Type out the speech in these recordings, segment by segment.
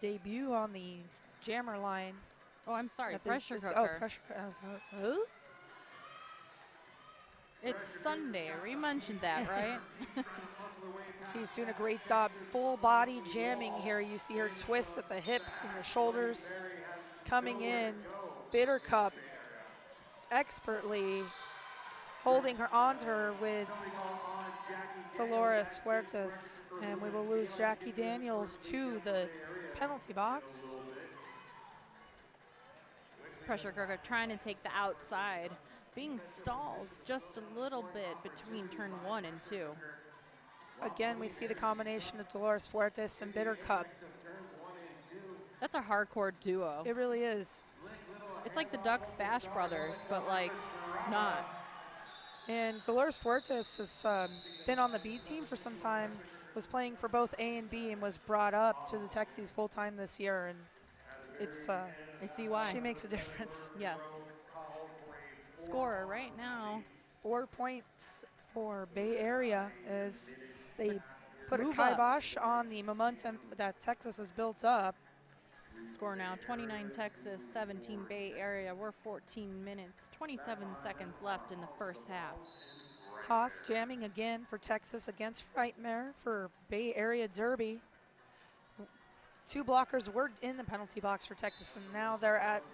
debut on the jammer line. Oh, I'm sorry, at pressure this, cooker. pressure cooker. It's Sunday. We mentioned that, right? She's doing a great job. Full body jamming here. You see her twist at the hips and the shoulders coming in. Bitter cup expertly holding her onto her with Dolores Fuertes. And we will lose Jackie Daniels to the penalty box. Pressure cooker trying to take the outside, being stalled just a little bit between turn 1 and 2. Again, we see the combination of Dolores Fuertes and Bitter Cup. That's a hardcore duo. It really is. It's like the Ducks Bash Brothers, but like not. And Dolores Fuertes has been on the B team for some time, was playing for both A and B, and was brought up to the Texies full time this year. And it's I see why. she makes a difference. Yes. Scorer right now. 4 points for Bay Area as they put Move a kibosh on the momentum that Texas has built up. Score now 29 Texas, 17 Bay Area. We're 14 minutes, 27 seconds left in the first half. Haas jamming again for Texas against Frightmare for Bay Area Derby. 2 blockers were in the penalty box for Texas, and now they're at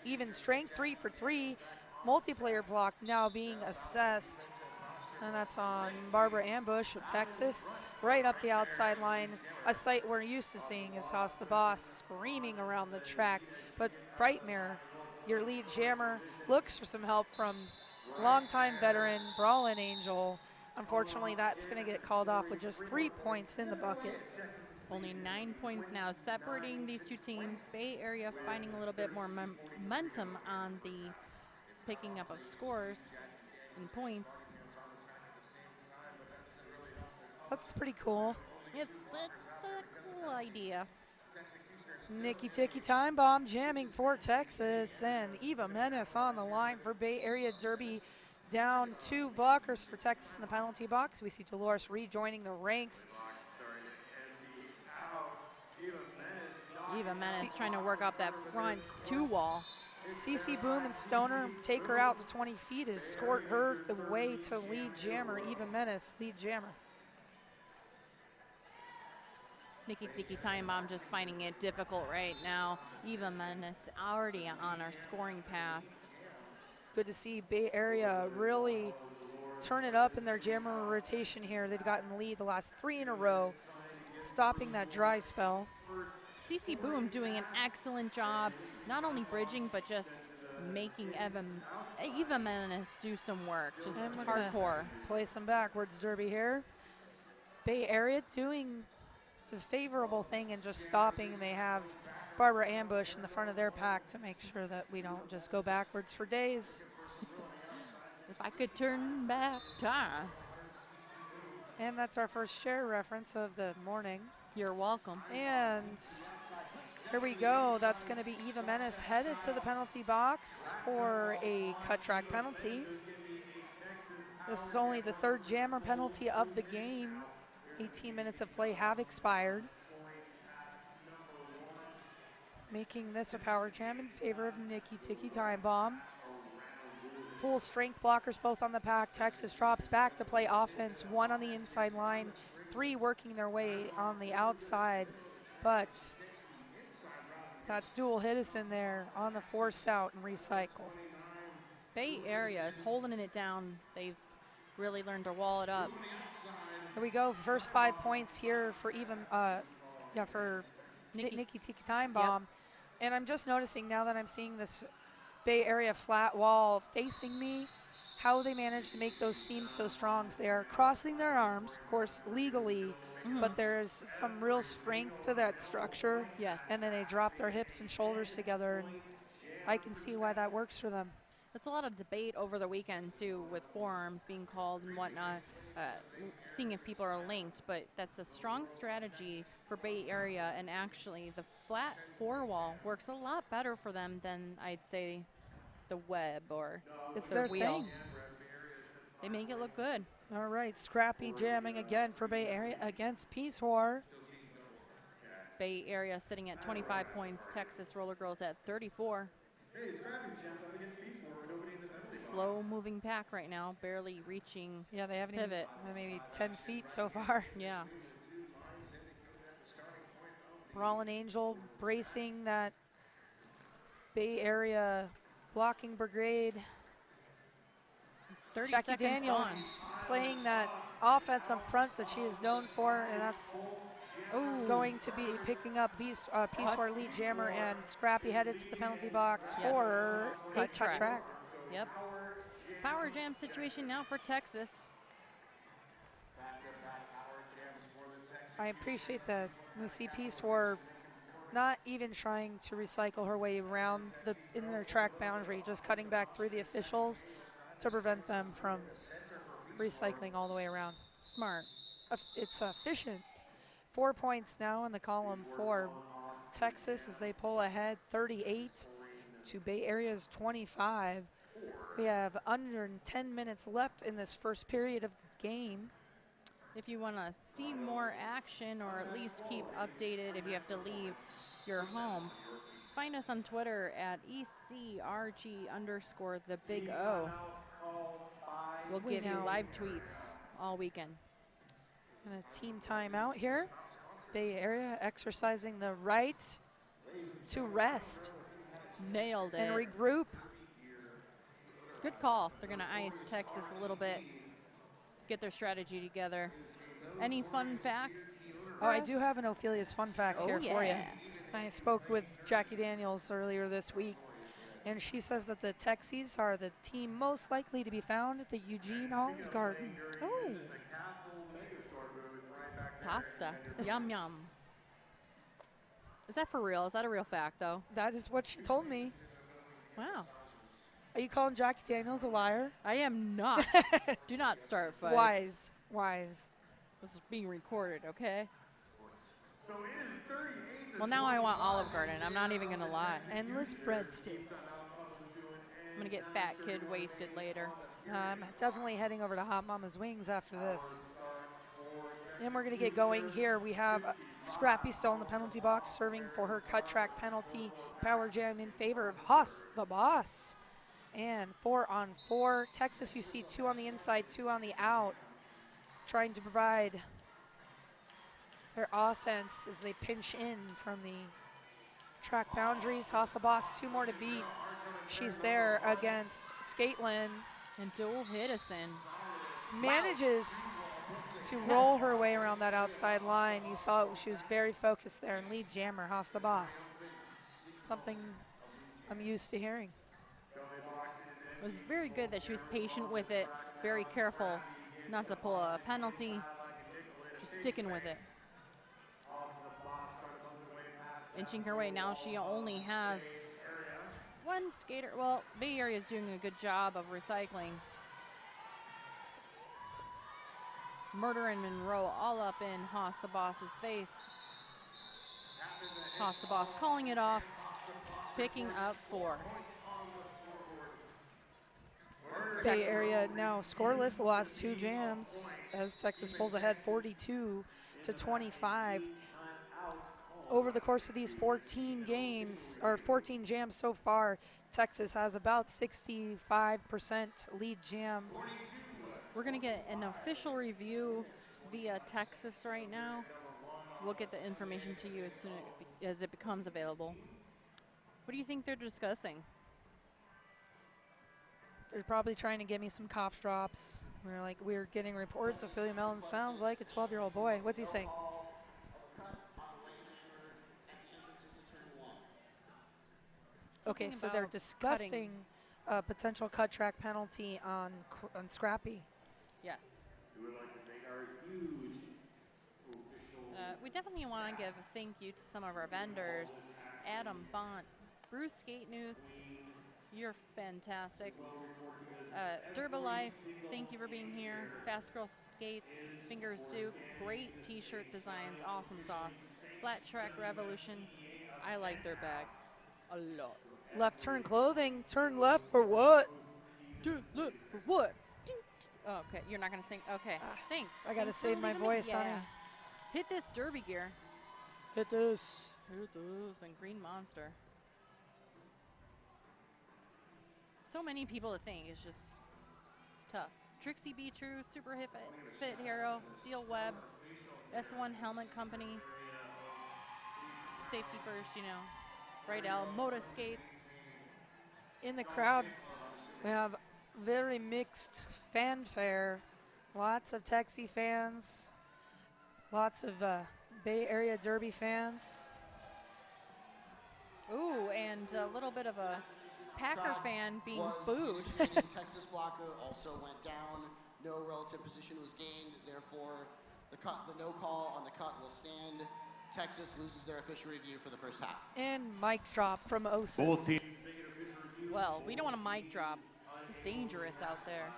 even strength, 3 for 3. Multiplayer block now being assessed, and that's on Barbara Ambush of Texas, right up the outside line. A sight we're used to seeing is Haas the Boss screaming around the track, but Frightmare, your lead jammer, looks for some help from longtime veteran Brawlin Angel. Unfortunately, that's going to get called off with just 3 points in the bucket. Only 9 points now separating these two teams. Bay Area finding a little bit more momentum on the picking up of scores and points. That's pretty cool. It's a cool idea. Nikki Ticky Time Bomb jamming for Texas, and Eva Menace on the line for Bay Area Derby. Down 2 blockers for Texas in the penalty box. We see Dolores rejoining the ranks. Eva Menace trying to work up that front 2 wall. CC Boom and Stoner take her out to 20 feet, escort her the way to lead jammer, Eva Menace, lead jammer. Nikki Tiki Time Bomb just finding it difficult right now. Eva Menace already on our scoring pass. Good to see Bay Area really turn it up in their jammer rotation here. They've gotten the lead the last 3 in a row, stopping that dry spell. CC Boom doing an excellent job, not only bridging, but just making Eva Menace do some work, just hardcore. Play some backwards derby here. Bay Area doing the favorable thing and just stopping. They have Barbara Ambush in the front of their pack to make sure that we don't just go backwards for days. If I could turn back time. And that's our first share reference of the morning. You're welcome. And here we go. That's going to be Eva Menace headed to the penalty box for a cut track penalty. This is only the 3rd jammer penalty of the game. 18 minutes of play have expired, making this a power jam in favor of Nikki Tiki Time Bomb. Full strength blockers both on the pack. Texas drops back to play offense, 1 on the inside line, 3 working their way on the outside, but that's dual hit us in there on the force out and recycle. Bay Area is holding it down. They've really learned to wall it up. Here we go. First 5 points here for for Nikki Tiki Time Bomb. Yep. And I'm just noticing now that I'm seeing this Bay Area flat wall facing me, how they managed to make those seams so strong. They are crossing their arms, of course, legally, but there's some real strength to that structure. Yes. And then they drop their hips and shoulders together, and I can see why that works for them. That's a lot of debate over the weekend, too, with forearms being called and whatnot, seeing if people are linked. But that's a strong strategy for Bay Area, and actually the flat 4 wall works a lot better for them than, I'd say, the web or it's the their wheel. Thing. They make it look good. All right, scrappy jamming again for Bay Area against Peace War. Bay Area sitting at 25 points. Texas Rollergirls at 34. Slow moving pack right now, barely reaching Yeah, they haven't pivot. even maybe 10 feet so far. Yeah. Brawlin Angel bracing that Bay Area blocking brigade. 30 Jackie seconds Daniels gone. playing that offense up front that she is known for, and that's Ooh. going to be picking up Peace War lead jammer and Scrappy headed to the penalty box Yes. for a cut track. Yep. Power jam situation now for Texas. I appreciate that we see Peace War not even trying to recycle her way around in their track boundary, just cutting back through the officials to prevent them from recycling all the way around. Smart. It's efficient. 4 points now in the column for Texas as they pull ahead 38 to Bay Area's 25. We have under 10 minutes left in this first period of the game. If you want to see more action or at least keep updated if you have to leave your home, find us on Twitter at ECRG_the big O. We'll give you live tweets all weekend. And a team timeout here. Bay Area exercising the right to rest. Nailed it. And regroup. Good call. They're going to ice Texas a little bit, get their strategy together. Any fun facts? Oh, I do have an Ophelia's fun fact here for you. I spoke with Jackie Daniels earlier this week, and she says that the Texies are the team most likely to be found at the Eugene Olive Garden. Oh. Pasta. Yum, yum. Is that for real? Is that a real fact, though? That is what she told me. Wow. Are you calling Jackie Daniels a liar? I am not. Do not start fights. Wise. This is being recorded, okay? Well, now I want Olive Garden. I'm not even going to lie. Endless breadsticks. I'm going to get fat kid wasted later. I'm definitely heading over to Hot Mama's Wings after this. And we're going to get going here. We have Scrappy still in the penalty box, serving for her cut track penalty. Power jam in favor of Haas, the boss. And 4-on-4. Texas, you see 2 on the inside, 2 on the out. Trying to provide their offense as they pinch in from the track boundaries. Haas, the boss, 2 more to beat. She's there against Skatelyn. And Dole Hiddison manages to roll her way around that outside line. You saw it, she was very focused there. And lead jammer, Haas the boss. Something I'm used to hearing. It was very good that she was patient with it, very careful not to pull a penalty, just sticking with it. Inching her way. Now she only has 1 skater. Well, Bay Area is doing a good job of recycling. Murder and Monroe all up in Haas the boss's face. Haas the boss calling it off, picking up 4. Bay Area now scoreless the last 2 jams as Texas pulls ahead 42 to 25. Over the course of these 14 games, or 14 jams so far, Texas has about 65% lead jam. We're going to get an official review via Texas right now. We'll get the information to you as soon as it becomes available. What do you think they're discussing? They're probably trying to get me some cough drops. We're getting reports of Philly Mellon sounds like a 12-year-old boy. What's he saying? Okay, so they're discussing a potential cut track penalty on Scrappy. Yes. We definitely want to give a thank you to some of our vendors. Adam Bont, Bruce Skate News, you're fantastic. Durbalife, thank you for being here. Fast Girl Skates, Fingers Duke, great t-shirt designs, awesome sauce. Flat Track Revolution, I like their bags a lot. Left turn clothing, turn left for what? Turn left for what? Oh, okay, you're not gonna sing. Okay, thanks. I gotta save my voice, honey. Hit this derby gear. Hit this. And Green Monster. So many people to think. It's tough. Trixie Be True, Super Fit Hero, Steel Web, S1 Helmet Company, Safety First, Right L, Moto Skates. In the crowd, we have very mixed fanfare. Lots of Texie fans, lots of Bay Area Derby fans. Ooh, and a little bit of a Packer Crowd fan being was booed. the initiating Texas blocker also went down. No relative position was gained. Therefore, the no call on the cut will stand. Texas loses their official review for the first half. And mic drop from Osis. Both teams. Well, we don't want a mic drop. It's dangerous out there.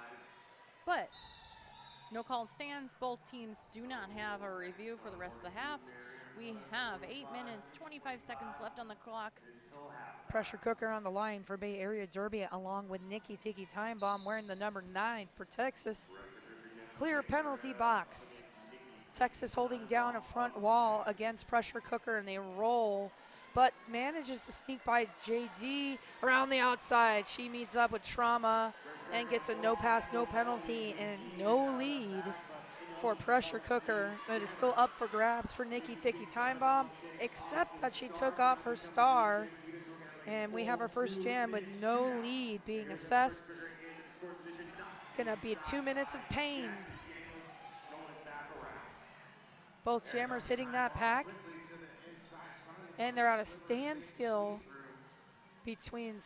But no call stands. Both teams do not have a review for the rest of the half. We have 8 minutes, 25 seconds left on the clock. Pressure cooker on the line for Bay Area Derby, along with Nikki Tiki Time Bomb wearing the number 9 for Texas. Clear penalty box. Texas holding down a front wall against pressure cooker, and they roll, but manages to sneak by JD around the outside. She meets up with Trauma and gets a no pass, no penalty, and no lead for pressure cooker. It is still up for grabs for Nikki Tiki Time Bomb, except that she took off her star, and we have our first jam with no lead being assessed. Gonna be 2 minutes of pain. Both jammers hitting that pack, and they're at a standstill between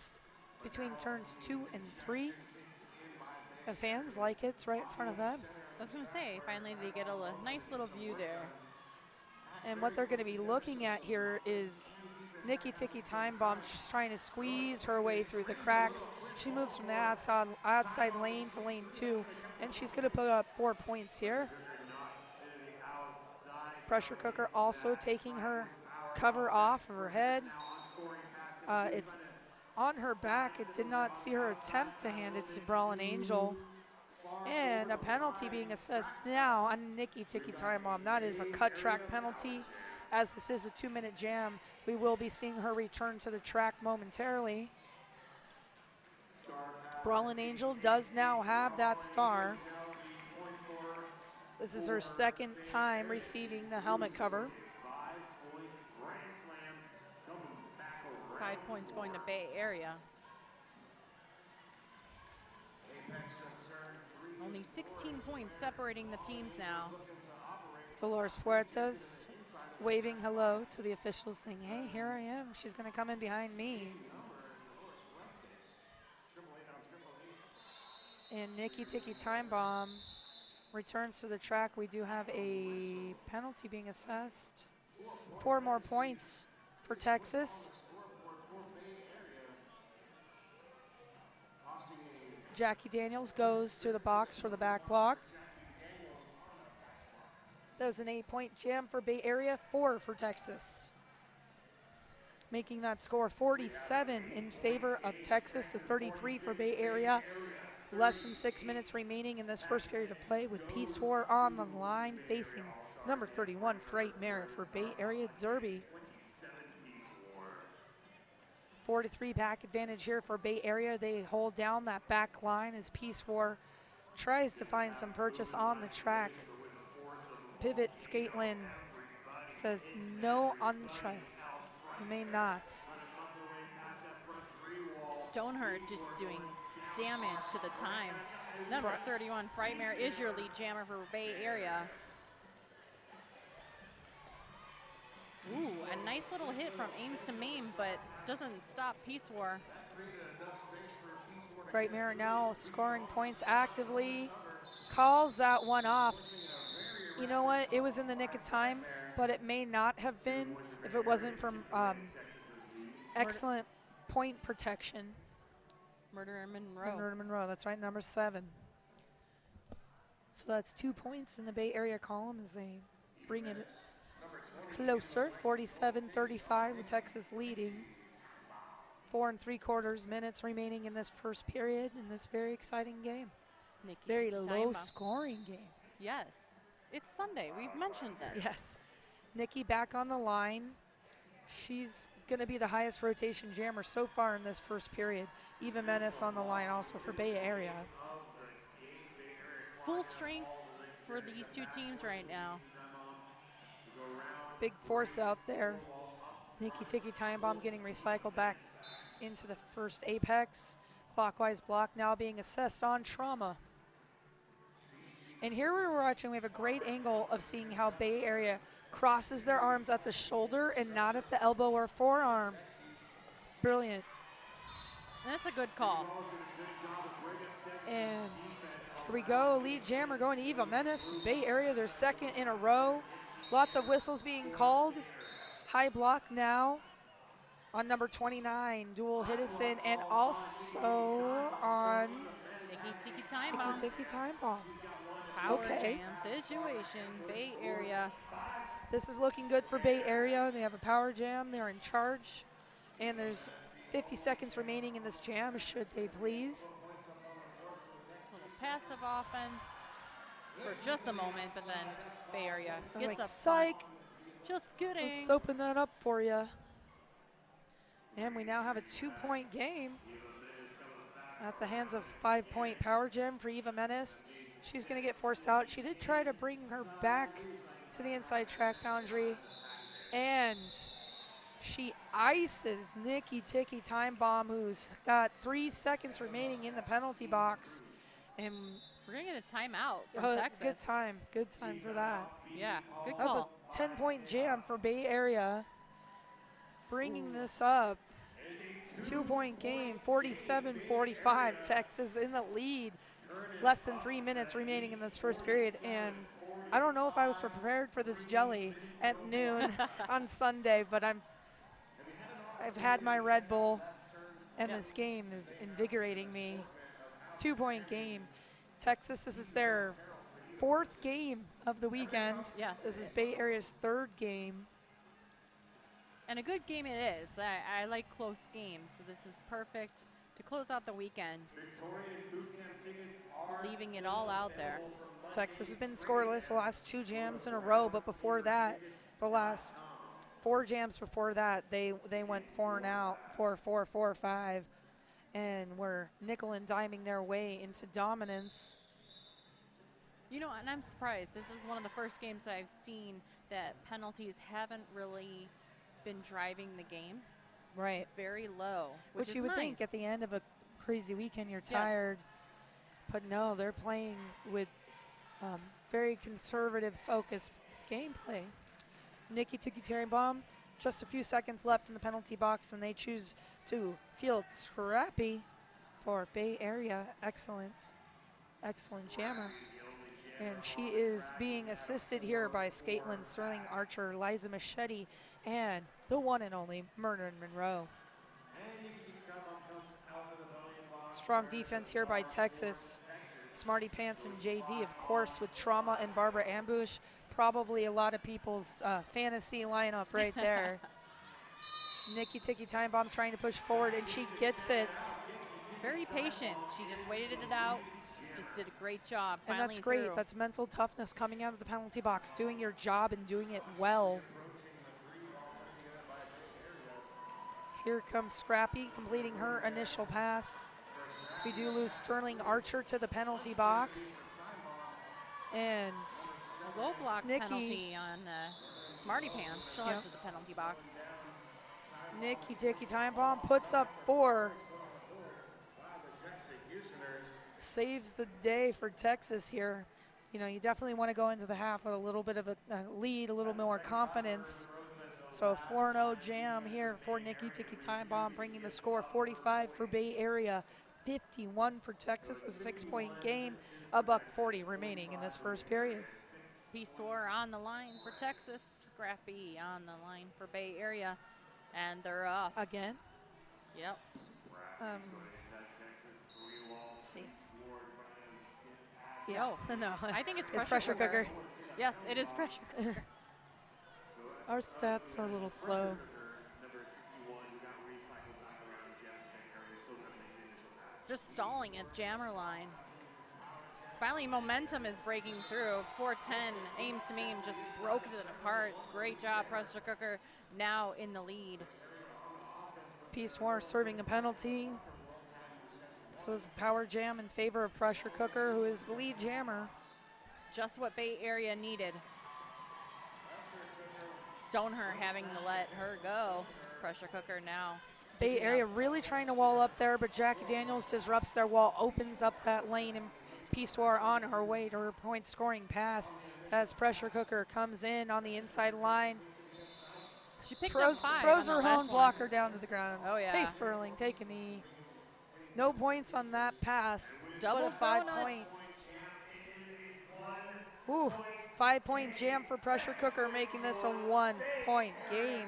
turns 2 and 3. The fans like it. It's right in front of them. I was going to say, finally they get a nice little view there. And what they're going to be looking at here is Nikki Tiki Time Bomb just trying to squeeze her way through the cracks. She moves from the outside lane to lane 2, and she's going to put up 4 points here. Pressure cooker also taking her cover off of her head. It's on her back. It did not see her attempt to hand it to Brawlin' Angel. And a penalty being assessed now on Nikki Tiki Time Bomb. That is a cut track penalty. As this is a 2-minute jam, we will be seeing her return to the track momentarily. Brawlin' Angel does now have that star. This is her second time receiving the helmet cover. 5 points going to Bay Area. Only 16 points separating the teams now. Dolores Fuertes waving hello to the officials, saying, hey, here I am. She's going to come in behind me. And Nikki Tiki Time Bomb returns to the track. We do have a penalty being assessed. 4 more points for Texas. Jackie Daniels goes to the box for the back block. That was an 8-point jam for Bay Area, 4 for Texas. Making that score 47 in favor of Texas to 33 for Bay Area. Less than 6 minutes remaining in this first period of play, with Peace War on the line, facing number 31 Frightmare for Bay Area Derby. 4-3 back advantage here for Bay Area. They hold down that back line as Peace War tries to find some purchase on the track. Pivot Skatelin says no entrance. You may not. Stoneherd just doing damage to the time. Number 31 Frightmare is your lead jammer for Bay Area. Ooh, a nice little hit from Aims to Maim, but doesn't stop Peace War. Frightmare now scoring points actively. Calls that one off. You know what? It was in the nick of time, but it may not have been if it wasn't from excellent point protection. Murder in Monroe. Murder in Monroe, that's right, number 7. So that's 2 points in the Bay Area column as they bring it closer. 47-35 with Texas leading. 4 3/4 minutes remaining in this first period in this very exciting game. Nikki Very Tiki low Time Bomb. scoring game. Yes, it's Sunday. We've mentioned this. Yes. Nikki back on the line. She's going to be the highest rotation jammer so far in this first period. Eva Menace on the line also for Bay Area. Full strength for these two teams right now. Big force out there. Nikki Tiki Time Bomb getting recycled back into the first apex. Clockwise block now being assessed on trauma. And here we're watching, we have a great angle of seeing how Bay Area crosses their arms at the shoulder and not at the elbow or forearm. Brilliant. That's a good call. And here we go, lead jammer going to Eva Menace. Bay Area, their second in a row. Lots of whistles being called. High block now on number 29, dual hit us in, and also on Tiki time bomb. Tiki Time Bomb. Power Okay. jam situation, Bay Area. This is looking good for Bay Area. They have a power jam. They're in charge. And there's 50 seconds remaining in this jam, should they please. Little passive offense for just a moment, but then Bay Area I'm gets like, up. psych. Just kidding. Let's open that up for you. And we now have a 2-point game at the hands of 5-point power gem for Eva Menace. She's going to get forced out. She did try to bring her back to the inside track boundary, and she ices Nikki Tiki Time Bomb, who's got 3 seconds remaining in the penalty box. And we're going to get a timeout from Texas. Good time for that. Yeah, good That was call. a 10-point jam for Bay Area. Bringing this up. 2-point game, 47-45. Texas in the lead. Less than 3 minutes remaining in this first period. And I don't know if I was prepared for this jelly at noon on Sunday, but I've had my Red Bull, and this game is invigorating me. 2-point game. Texas, this is their 4th game of the weekend. Yes. This is Bay Area's 3rd game. And a good game it is. I like close games, so this is perfect to close out the weekend. Leaving it all out there. Texas has been scoreless the last 2 jams in a row, but before that, the last 4 jams before that, they went 4 and out, 4-4, 4-5, and were nickel and diming their way into dominance. You know, and I'm surprised. This is one of the first games that I've seen that penalties haven't really been driving the game. Right. It's very low, which is you would nice. think at the end of a crazy weekend you're tired, but no, they're playing with very conservative, focused gameplay. Nikki Tiki Time Bomb, just a few seconds left in the penalty box, and they choose to field Scrappy for Bay Area. Excellent jammer. And she is being assisted here by Scaitlin, Sterling Archer, Liza Machete, and the one and only Myrna Monroe. Strong defense here by Texas. Smarty Pants and JD, of course, with Trauma and Barbara Ambush. Probably a lot of people's fantasy lineup right there. Nikki Tiki Time Bomb trying to push forward, and she gets it. Very patient. She just waited it out. Just did a great job. And that's great. Through. That's mental toughness coming out of the penalty box, doing your job and doing it well. Here comes Scrappy completing her initial pass. We do lose Sterling Archer to the penalty box. And a low block Nikki, penalty on Smarty Pants. She'll head to the penalty box. Nikki Tiki Time Bomb puts up 4. Saves the day for Texas here. You know, you definitely want to go into the half with a little bit of a lead, a little more confidence. So 4-0 jam here for Nikki Tiki Time Bomb, bringing the score 45 for Bay Area, 51 for Texas. A 6-point game, $140 remaining in this first period. Peace War on the line for Texas. Scrappy on the line for Bay Area. And they're off. Again? Yep. Let's see. Yeah. Oh, No. I think it's pressure cooker. Yes, it is pressure cooker. Our stats are a little slow. Just stalling at jammer line. Finally, momentum is breaking through. 410 aims to maim, just broke it apart. Great job, pressure cooker, now in the lead. Peace War serving a penalty. So it's a power jam in favor of pressure cooker, who is the lead jammer. Just what Bay Area needed. Stoneher having to let her go. Pressure cooker now. Bay Area really trying to wall up there, but Jackie Daniels disrupts their wall, opens up that lane, and Peace War on her way to her point scoring pass as pressure cooker comes in on the inside line. She picked throws up 5 throws on her the own last blocker down to the ground. Oh, yeah. Hey, Sterling, take a knee. No points on that pass. Double but a 5 donuts. point. Ooh, 5-point jam for pressure cooker, making this a 1-point game.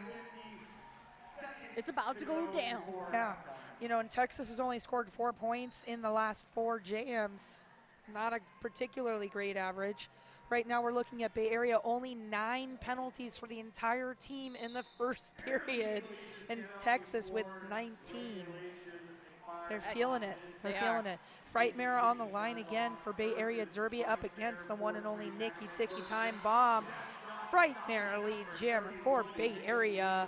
It's about to go down. Yeah, you know, and Texas has only scored 4 points in the last 4 jams. Not a particularly great average. Right now we're looking at Bay Area, only 9 penalties for the entire team in the first period, and Texas with 19. They're feeling it. They're feeling it. Frightmare on the line again for Bay Area Derby, up against the one and only Nikki Ticky Time Bomb. Frightmare lead jammer for Bay Area.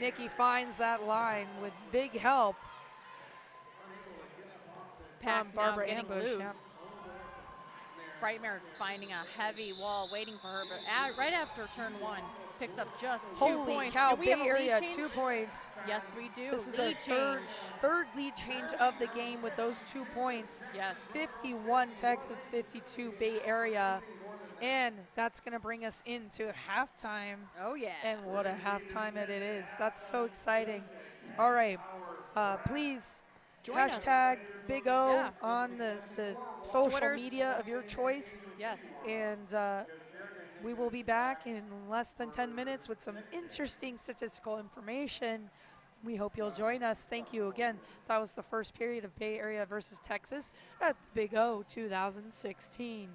Nikki finds that line with big help from Barbara Ambush. Loose. Yep. Frightmare finding a heavy wall waiting for her, but right after turn 1, picks up just 2 Holy points. cow, Do we Bay have a lead Area, change? 2 points. Yes, we do. This is the lead change. third lead change of the game with those 2 points. Yes. 51 Texas, 52 Bay Area. And that's going to bring us into halftime. Oh, yeah. And what a halftime it is. That's so exciting. All right. Please Join us. hashtag Big O Yeah. on the social Twitters. media of your choice. Yes. And we will be back in less than 10 minutes with some interesting statistical information. We hope you'll join us. Thank you again. That was the first period of Bay Area versus Texas at the Big O 2016.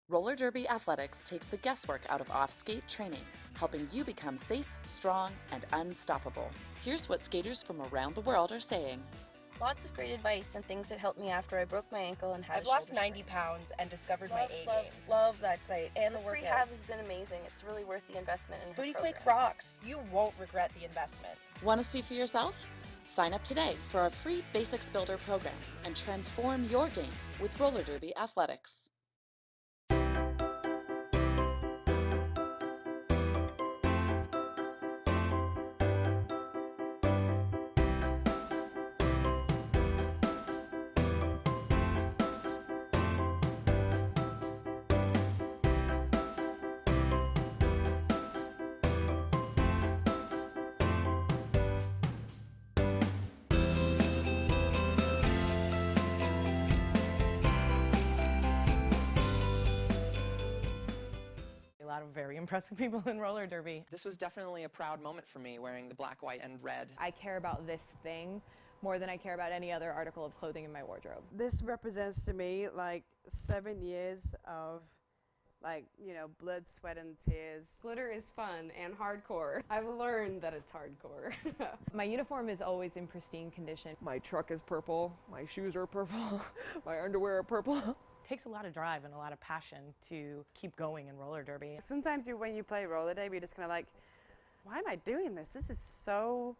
Roller Derby Athletics takes the guesswork out of off-skate training, helping you become safe, strong, and unstoppable. Here's what skaters from around the world are saying. Lots of great advice and things that helped me after I broke my ankle and had I've lost 90 pounds and discovered my A game. Love that site and the rehab workouts. has been amazing. It's really worth the investment in Booty her Quake programs. rocks. You won't regret the investment. Want to see for yourself? Sign up today for our free Basics Builder program and transform your game with Roller Derby Athletics. A lot of very impressive people in roller derby. This was definitely a proud moment for me, wearing the black, white, and red. I care about this thing more than I care about any other article of clothing in my wardrobe. This represents to me like 7 years of blood, sweat, and tears. Glitter is fun and hardcore. I've learned that it's hardcore. My uniform is always in pristine condition. My truck is purple, my shoes are purple, my underwear are purple. It takes a lot of drive and a lot of passion to keep going in roller derby. Sometimes when you play roller derby, you're just kind of like, why am I doing this? This is so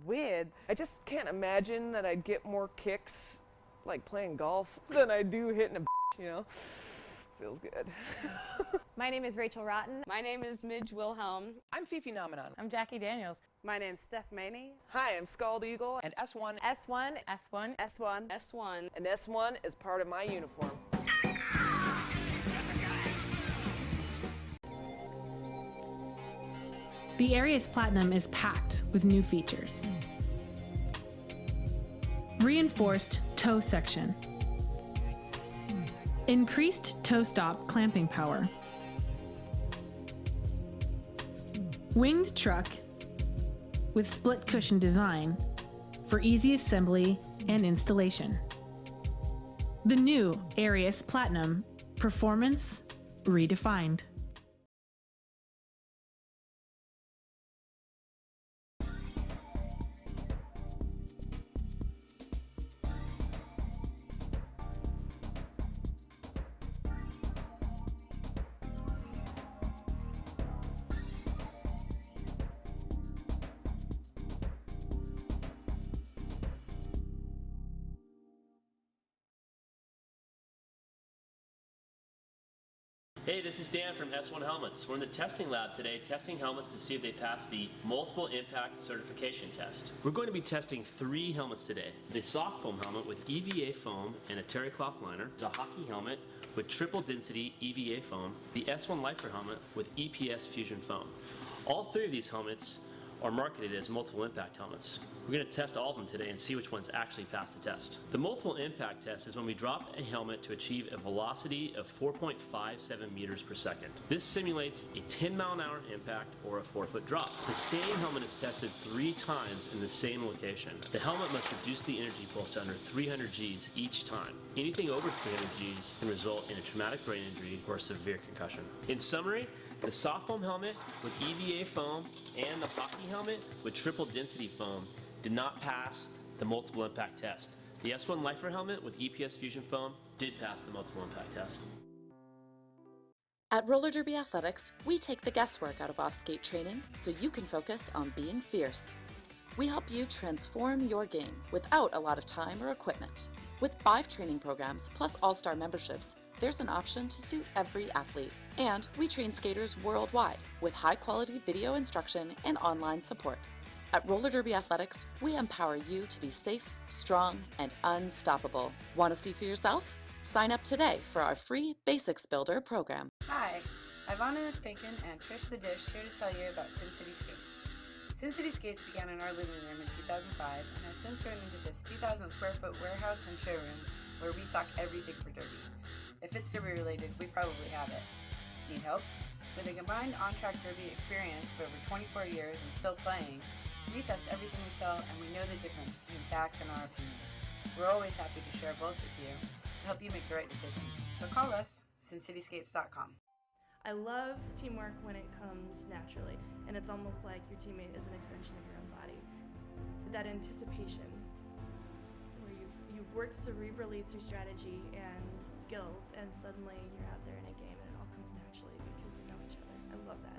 weird. I just can't imagine that I'd get more kicks like playing golf than I do hitting a you know? Feels good. My name is Rachel Rotten. My name is Midge Wilhelm. I'm Fifi Nomenon. I'm Jackie Daniels. My name's Steph Maney. Hi, I'm Scald Eagle, And S1. S1. S1. S1. S1. and S1 is part of my uniform. The Aries Platinum is packed with new features. Reinforced toe section. Increased toe stop clamping power. Winged truck with split cushion design for easy assembly and installation. The new Aries Platinum, performance redefined. Hey, this is Dan from S1 Helmets. We're in the testing lab today testing helmets to see if they pass the Multiple Impact Certification Test. We're going to be testing 3 helmets today. There's a soft foam helmet with EVA foam and a terry cloth liner. There's a hockey helmet with triple density EVA foam. The S1 Lifer helmet with EPS fusion foam. All 3 of these helmets are marketed as multiple impact helmets. We're going to test all of them today and see which ones actually pass the test. The multiple impact test is when we drop a helmet to achieve a velocity of 4.57 meters per second. This simulates a 10-mile-an-hour impact or a 4-foot drop. The same helmet is tested 3 times in the same location. The helmet must reduce the energy pulse to under 300 Gs each time. Anything over 300 Gs can result in a traumatic brain injury or a severe concussion. In summary, the soft foam helmet with EVA foam and the hockey helmet with triple density foam did not pass the multiple impact test. The S1 Lifer helmet with EPS fusion foam did pass the multiple impact test. At Roller Derby Athletics, we take the guesswork out of off-skate training so you can focus on being fierce. We help you transform your game without a lot of time or equipment. With 5 training programs plus all-star memberships, there's an option to suit every athlete. And we train skaters worldwide with high-quality video instruction and online support. At Roller Derby Athletics, we empower you to be safe, strong, and unstoppable. Want to see for yourself? Sign up today for our free Basics Builder program. Hi, Ivana Bacon and Trish the Dish here to tell you about Sin City Skates. Sin City Skates began in our living room in 2005 and has since grown into this 2,000 square foot warehouse and showroom where we stock everything for derby. If it's derby related, we probably have it. Need help? With a combined on-track derby experience of over 24 years and still playing, we test everything we sell and we know the difference between facts and our opinions. We're always happy to share both with you to help you make the right decisions. So call us, SinCitySkates.com. I love teamwork when it comes naturally, and it's almost like your teammate is an extension of your own body. That anticipation, where you've worked cerebrally through strategy and skills, and suddenly you're out there in a game and it all comes naturally because you know each other. I love that.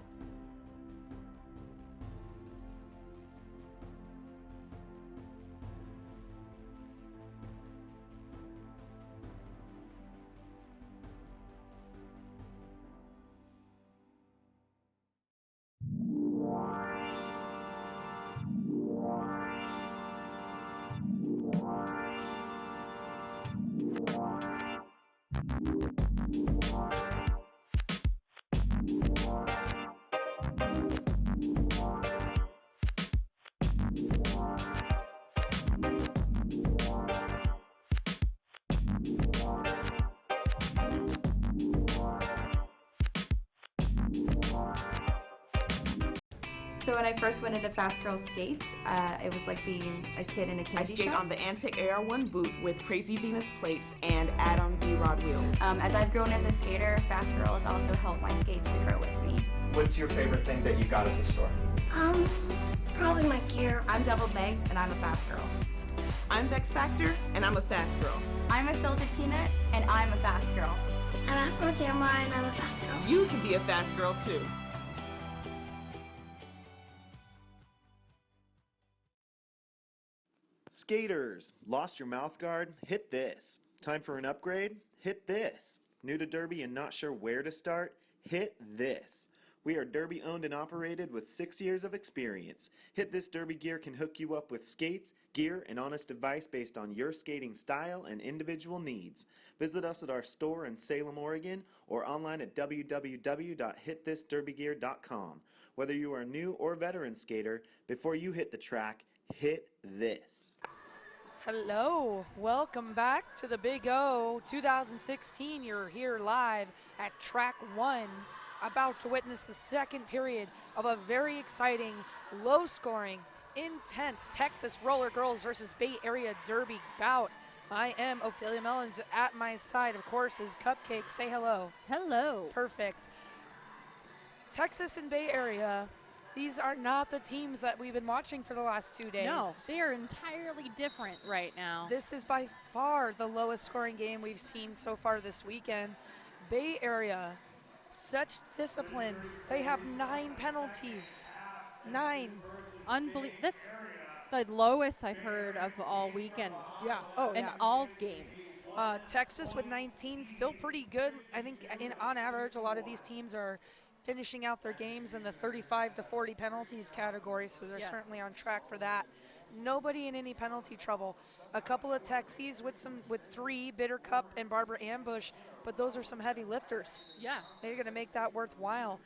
So when I first went into Fast Girl Skates, it was like being a kid in a candy I skate shop. on the Antic AR1 boot with Crazy Venus plates and Atom D-Rod wheels. As I've grown as a skater, Fast Girl has also helped my skates to grow with me. What's your favorite thing that you got at the store? Probably my gear. I'm Double Megs, and I'm a Fast Girl. I'm Vex Factor, and I'm a fast girl. I'm a Salted Peanut, and I'm a Fast Girl. I'm Afro Jamra, and I'm a fast girl. You can be a fast girl, too. Skaters, lost your mouth guard? Hit this. Time for an upgrade? Hit this. New to Derby and not sure where to start? Hit this. We are Derby owned and operated with 6 years of experience. Hit This Derby Gear can hook you up with skates, gear, and honest advice based on your skating style and individual needs. Visit us at our store in Salem, Oregon, or online at www.hitthisderbygear.com. Whether you are a new or veteran skater, before you hit the track, hit this. Hello, welcome back to the Big O 2016. You're here live at Track 1, about to witness the second period of a very exciting, low-scoring, intense Texas Rollergirls versus Bay Area Derby bout. I am Ophelia Mellons. At my side, of course, is Cupcake. Say hello. Hello. Perfect. Texas and Bay Area, these are not the teams that we've been watching for the last 2 days. No, they are entirely different right now. This is by far the lowest scoring game we've seen so far this weekend. Bay Area, such discipline. They have 9 penalties. 9. That's the lowest I've heard of all weekend. Yeah. Oh, in yeah. all games. Texas with 19, still pretty good. I think on average, a lot of these teams are finishing out their games in the 35 to 40 penalties category, so they're Yes. certainly on track for that. Nobody in any penalty trouble. A couple of Texies with 3, Bitter Cup and Barbara Ambush, but those are some heavy lifters. Yeah. They're going to make that worthwhile.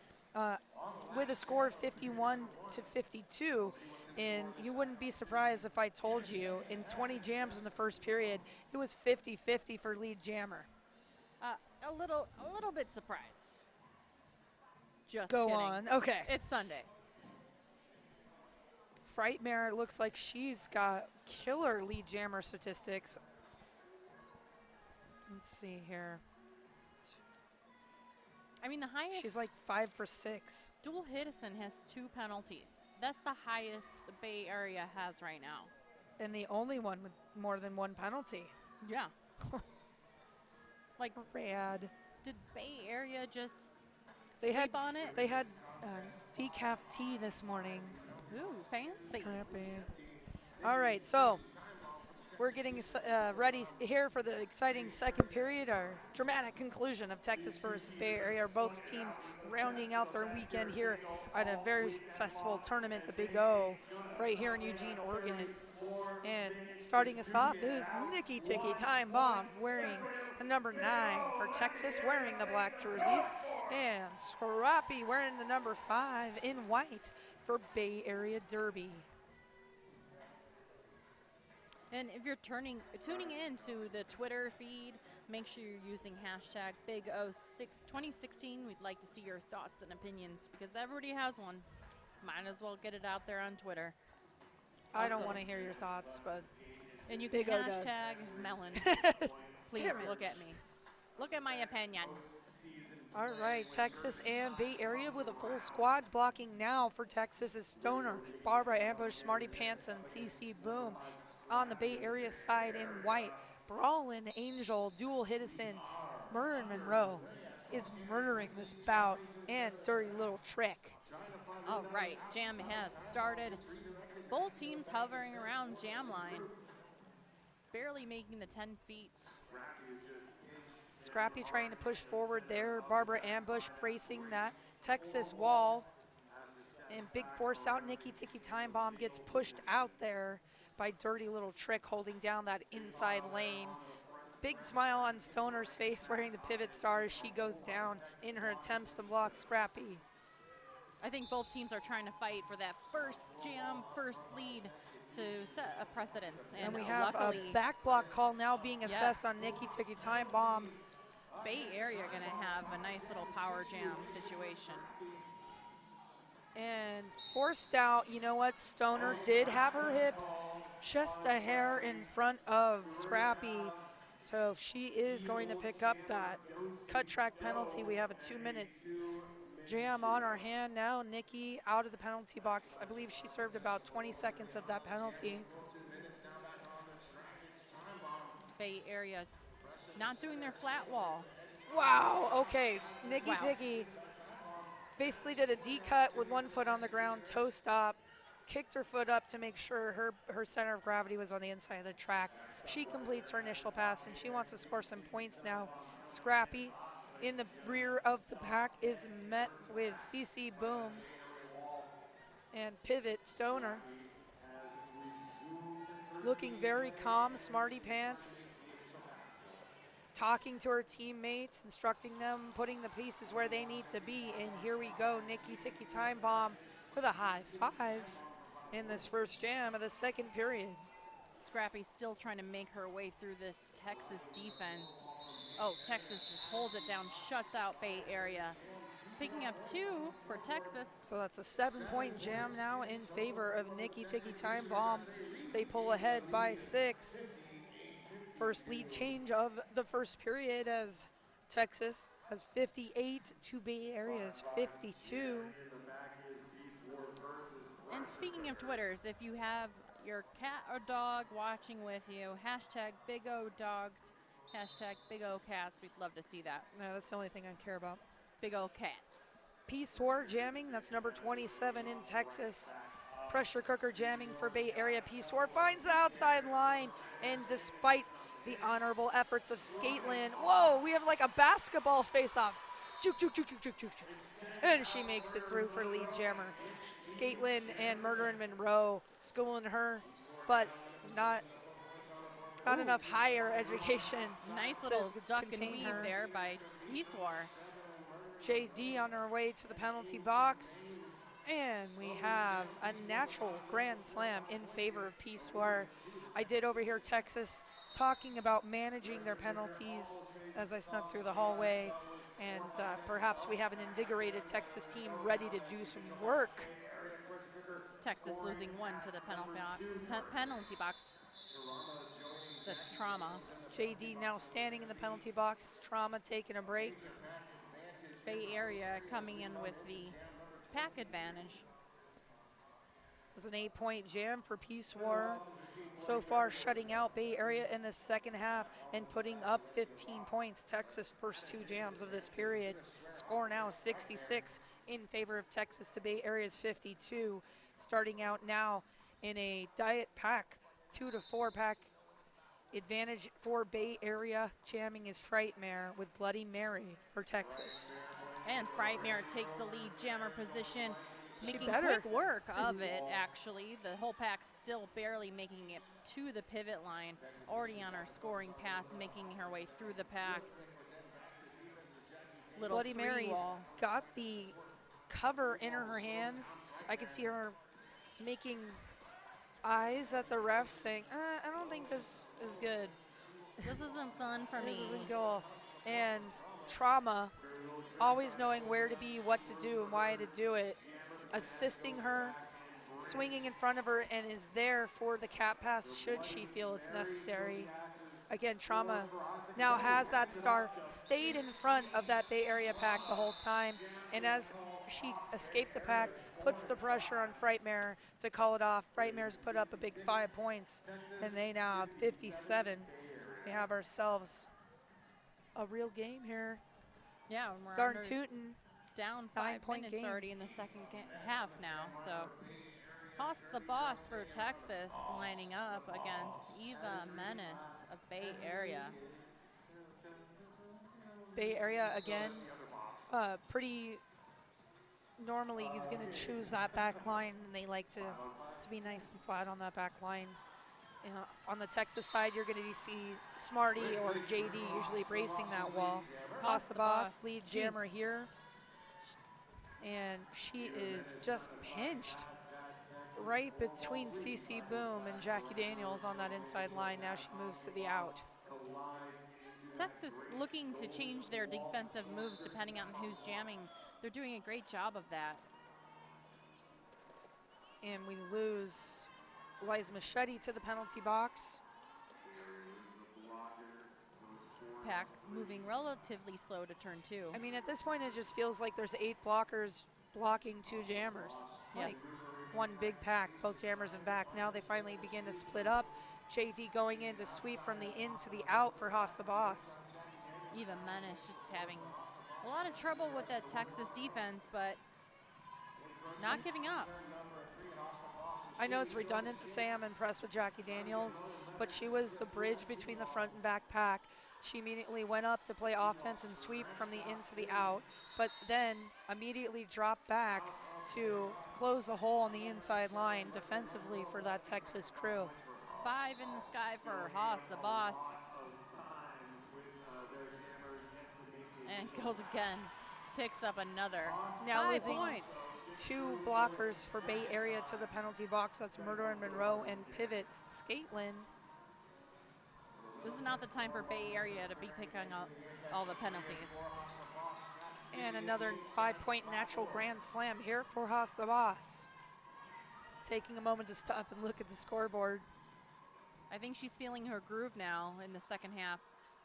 With a score of 51 to 52, and you wouldn't be surprised if I told you in 20 jams in the first period, it was 50-50 for lead jammer. A little bit surprised. Just Go kidding. on. Okay. It's Sunday. Frightmare looks like she's got killer lead jammer statistics. Let's see here. I mean, the highest. She's like 5 for 6. Dual Hiddison has 2 penalties. That's the highest the Bay Area has right now. And the only one with more than 1 penalty. Yeah. Like, rad. Did Bay Area just They sleep on it? They had decaf tea this morning. Ooh, fancy. Scrappy. All right, so we're getting ready here for the exciting second period, our dramatic conclusion of Texas versus Bay Area. Both teams rounding out their weekend here at a very successful tournament, the Big O, right here in Eugene, Oregon. And starting us off is Nikki Tiki Time Bomb wearing the number 9 for Texas, wearing the black jerseys, and Scrappy wearing the number 5 in white for Bay Area Derby. And if you're tuning into the Twitter feed, make sure you're using hashtag Big O2016. We'd like to see your thoughts and opinions because everybody has one. Might as well get it out there on Twitter. I don't want to hear your thoughts, but and you can Big O hashtag Melon. Please look at me. Look at my opinion. All right, Texas and Bay Area with a full squad. Blocking now for Texas is Stoner, Barbara Ambush, Smarty Pants, and CC Boom. On the Bay Area side in white, Brawlin, Angel, Dual Hiddison, Murrin Monroe is murdering this bout, and Dirty Little Trick. All right, jam has started. Both teams hovering around jam line, barely making the 10 feet. Scrappy trying to push forward there. Barbara Ambush bracing that Texas wall. And big force out, Nikki Tiki Time Bomb gets pushed out there by Dirty Little Trick holding down that inside lane. Big smile on Stoner's face wearing the pivot star as she goes down in her attempts to block Scrappy. I think both teams are trying to fight for that first jam, first lead to set a precedence. And we have luckily, a back block call now being assessed on Nikki Tiki Time Bomb. Bay Area going to have a nice little power jam situation. And forced out, you know what, Stoner did have her hips just a hair in front of Scrappy. So she is going to pick up that cut track penalty. We have a 2-minute jam on our hand now. Nikki out of the penalty box. I believe she served about 20 seconds of that penalty. Bay Area not doing their flat wall. Wow, okay. Nikki Tiki basically did a D-cut with 1 foot on the ground, toe stop, kicked her foot up to make sure her center of gravity was on the inside of the track. She completes her initial pass, and she wants to score some points now. Scrappy in the rear of the pack is met with CC Boom and Pivot Stoner. Looking very calm, Smarty Pants, talking to her teammates, instructing them, putting the pieces where they need to be. And here we go, Nikki Tiki Time Bomb with a high 5 in this first jam of the second period. Scrappy still trying to make her way through this Texas defense. Oh, Texas just holds it down, shuts out Bay Area. Picking up 2 for Texas. So that's a 7-point jam now in favor of Nikki Tiki Time Bomb. They pull ahead by 6. First lead change of the first period as Texas has 58 to Bay Area's 52. And speaking of Twitters, if you have your cat or dog watching with you, hashtag Big O Dogs, hashtag Big O Cats. We'd love to see that. No, that's the only thing I care about. Big O Cats. Peace War jamming, that's number 27 in Texas. Pressure cooker jamming for Bay Area. Peace War finds the outside line, and despite the honorable efforts of Scaitlin. Whoa, we have like a basketball face-off. Juke, juke, juke, juke, juke, juke, juke. And she makes it through for lead jammer. Scaitlin and Murder and Monroe schooling her, but not enough higher education. Nice to little duck and contain weave her. there by Hiswar. JD on her way to the penalty box. And we have a natural grand slam in favor of Peacewear. I did overhear Texas talking about managing their penalties as I snuck through the hallway. And perhaps we have an invigorated Texas team ready to do some work. Texas losing one to the penalty box. That's Trauma. JD now standing in the penalty box. Trauma taking a break. Bay Area coming in with the pack advantage. It was an 8-point jam for Peace War. So far shutting out Bay Area in the second half and putting up 15 points. Texas first 2 jams of this period. Score now 66 in favor of Texas to Bay Area's 52. Starting out now in a diet pack, 2 to 4 pack advantage for Bay Area. Jamming is Frightmare with Bloody Mary for Texas. And Frightmare takes the lead jammer position, making better. quick work of it, actually. The whole pack's still barely making it to the pivot line. Already on her scoring pass, making her way through the pack. Little Bloody Mary's wall. got the cover in her hands. I could see her making eyes at the refs saying, I don't think this is good. This isn't fun for me. This isn't cool. And Trauma, always knowing where to be, what to do, and why to do it, assisting her, swinging in front of her, and is there for the cap pass should she feel it's necessary. Again, Trauma now has that star, stayed in front of that Bay Area pack the whole time, and as she escaped the pack, puts the pressure on Frightmare to call it off. Frightmare's put up a big 5 points, and they now have 57. We have ourselves a real game here. Yeah, and we're Darn under tootin'. down 5 9-point minutes game. already in the second half now. So Haas the boss for Texas lining up against Eva Menace of Bay Area. Bay Area again, pretty normally he's going to choose that back line, and they like to be nice and flat on that back line. On the Texas side, you're going to see Smarty or JD usually bracing that wall. Haas the boss, lead jammer here. And she is just pinched right between CC Boom and Jackie Daniels on that inside line. Now she moves to the out. Texas looking to change their defensive moves depending on who's jamming. They're doing a great job of that. And we lose Liza Machete to the penalty box. Pack moving relatively slow to turn 2. I mean, at this point, it just feels like there's 8 blockers blocking 2 jammers. Yes. Like one big pack, both jammers and back. Now they finally begin to split up. JD going in to sweep from the in to the out for Haas the boss. Eva Menace just having a lot of trouble with that Texas defense, but not giving up. I know it's redundant to say I'm impressed with Jackie Daniels, but she was the bridge between the front and back pack. She immediately went up to play offense and sweep from the in to the out, but then immediately dropped back to close the hole on the inside line defensively for that Texas crew. 5 in the sky for Haas, the boss. And goes again, picks up another. Now 5 losing points. 2 blockers for Bay Area to the penalty box. That's Murder and Monroe and pivot Scaitlin. This is not the time for Bay Area to be picking up all the penalties. And another 5-point natural grand slam here for Haas the boss. Taking a moment to stop and look at the scoreboard. I think she's feeling her groove now in the second half,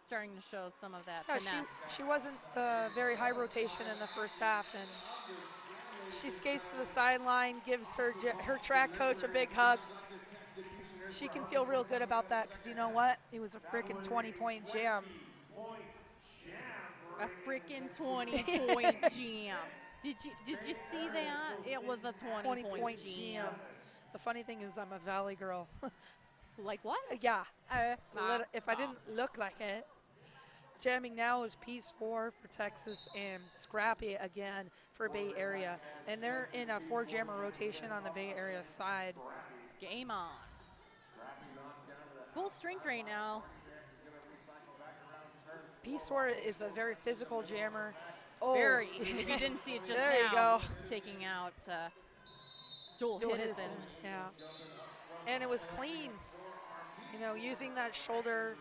starting to show some of that Yeah, finesse. she wasn't very high rotation in the first half, and she skates to the sideline, gives her track coach a big hug. She can feel real good about that because you know what? It was a freaking 20-point jam. A freaking 20-point jam. Did you see that? It was a 20-point jam. The funny thing is I'm a Valley girl. Like what? Yeah. If I didn't look like it. Jamming now is Piece 4 for Texas and Scrappy again for Bay Area. And they're in a 4-jammer rotation on the Bay Area side. Game on. Full strength right now. Piece 4 is a very physical jammer. Oh. Very. If you didn't see it just there now, you go. taking out Joel Hiddison. Hiddison. Yeah. And it was clean. You know, using that shoulder.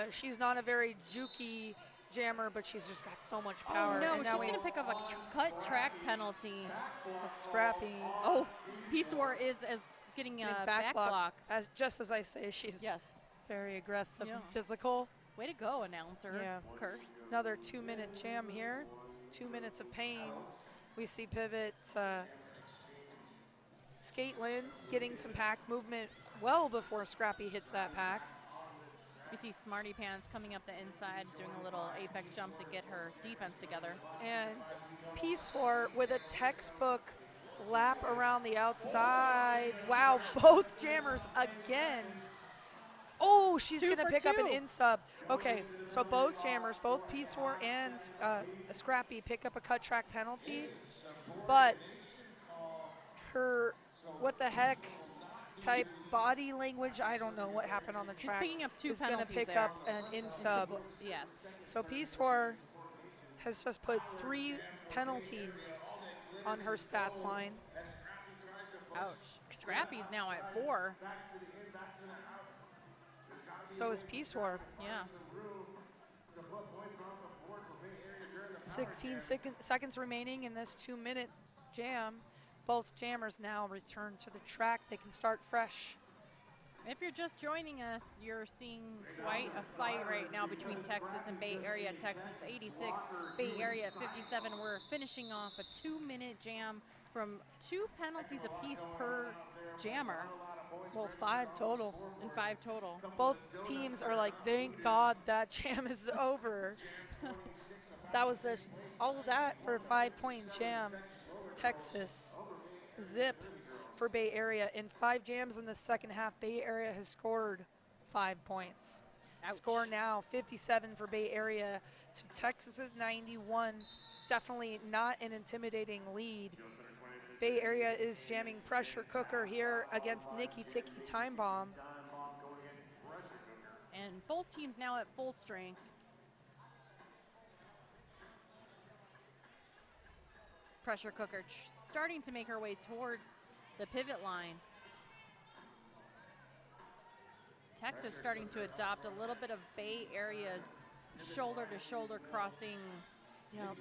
She's not a very jukey jammer, but she's just got so much power. Oh, no, and she's going to pick up a cut track penalty. That's Scrappy. Oh, Piece 4 is getting a back block. Just as I say, she's very aggressive and physical. Way to go, announcer. Yeah. Curse. Another 2-minute jam here. 2 minutes of pain. We see pivot. Skatelyn getting some pack movement well before Scrappy hits that pack. We see Smarty Pants coming up the inside, doing a little apex jump to get her defense together. And Piece 4 with a textbook lap around the outside. Wow, both jammers again. Oh, she's going to pick up an in-sub. Okay, so both jammers, both Piece 4 and Scrappy pick up a cut track penalty. But her, what the heck type body language, I don't know what happened on the track. She's picking up 2 is going to penalties pick there. up an in-sub. Yes. So Piece 4 has just put 3 penalties on her stats line. Ouch. Scrappy's now at 4. So is Piece 4. Yeah. 16 seconds remaining in this 2-minute jam. Both jammers now return to the track. They can start fresh. If you're just joining us, you're seeing quite a fight right now between Texas and Bay Area. Texas 86, Bay Area 57. We're finishing off a 2-minute jam from 2 penalties apiece per jammer. Well, 5 total. And 5 total. Both teams are like, thank God that jam is over. That was just all of that for a 5-point jam. Texas zip for Bay Area. In 5 jams in the second half, Bay Area has scored 5 points. Ouch. Score now 57 for Bay Area to Texas's 91. Definitely not an intimidating lead. Bay Area is jamming Pressure Cooker here against Nikki Tiki Time Bomb. And both teams now at full strength. Pressure Cooker starting to make her way towards the pivot line. Texas starting to adopt a little bit of Bay Area's shoulder-to-shoulder crossing. Yep.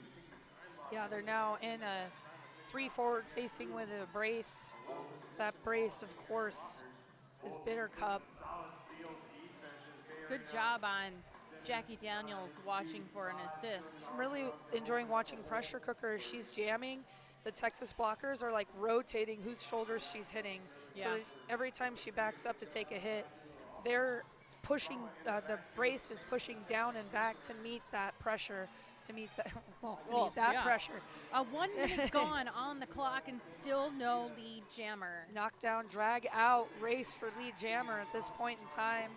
Yeah, they're now in a 3 forward facing with a brace. That brace, of course, is Bitter Cup. Good job on Jackie Daniels watching for an assist. I'm really enjoying watching Pressure Cooker as she's jamming. The Texas blockers are like rotating whose shoulders she's hitting. Yeah. So every time she backs up to take a hit, they're pushing, the brace is pushing down and back to meet that pressure, to meet that, meet that pressure. A 1 minute gone on the clock and still no lead jammer. Knockdown, drag out, race for lead jammer at this point in time.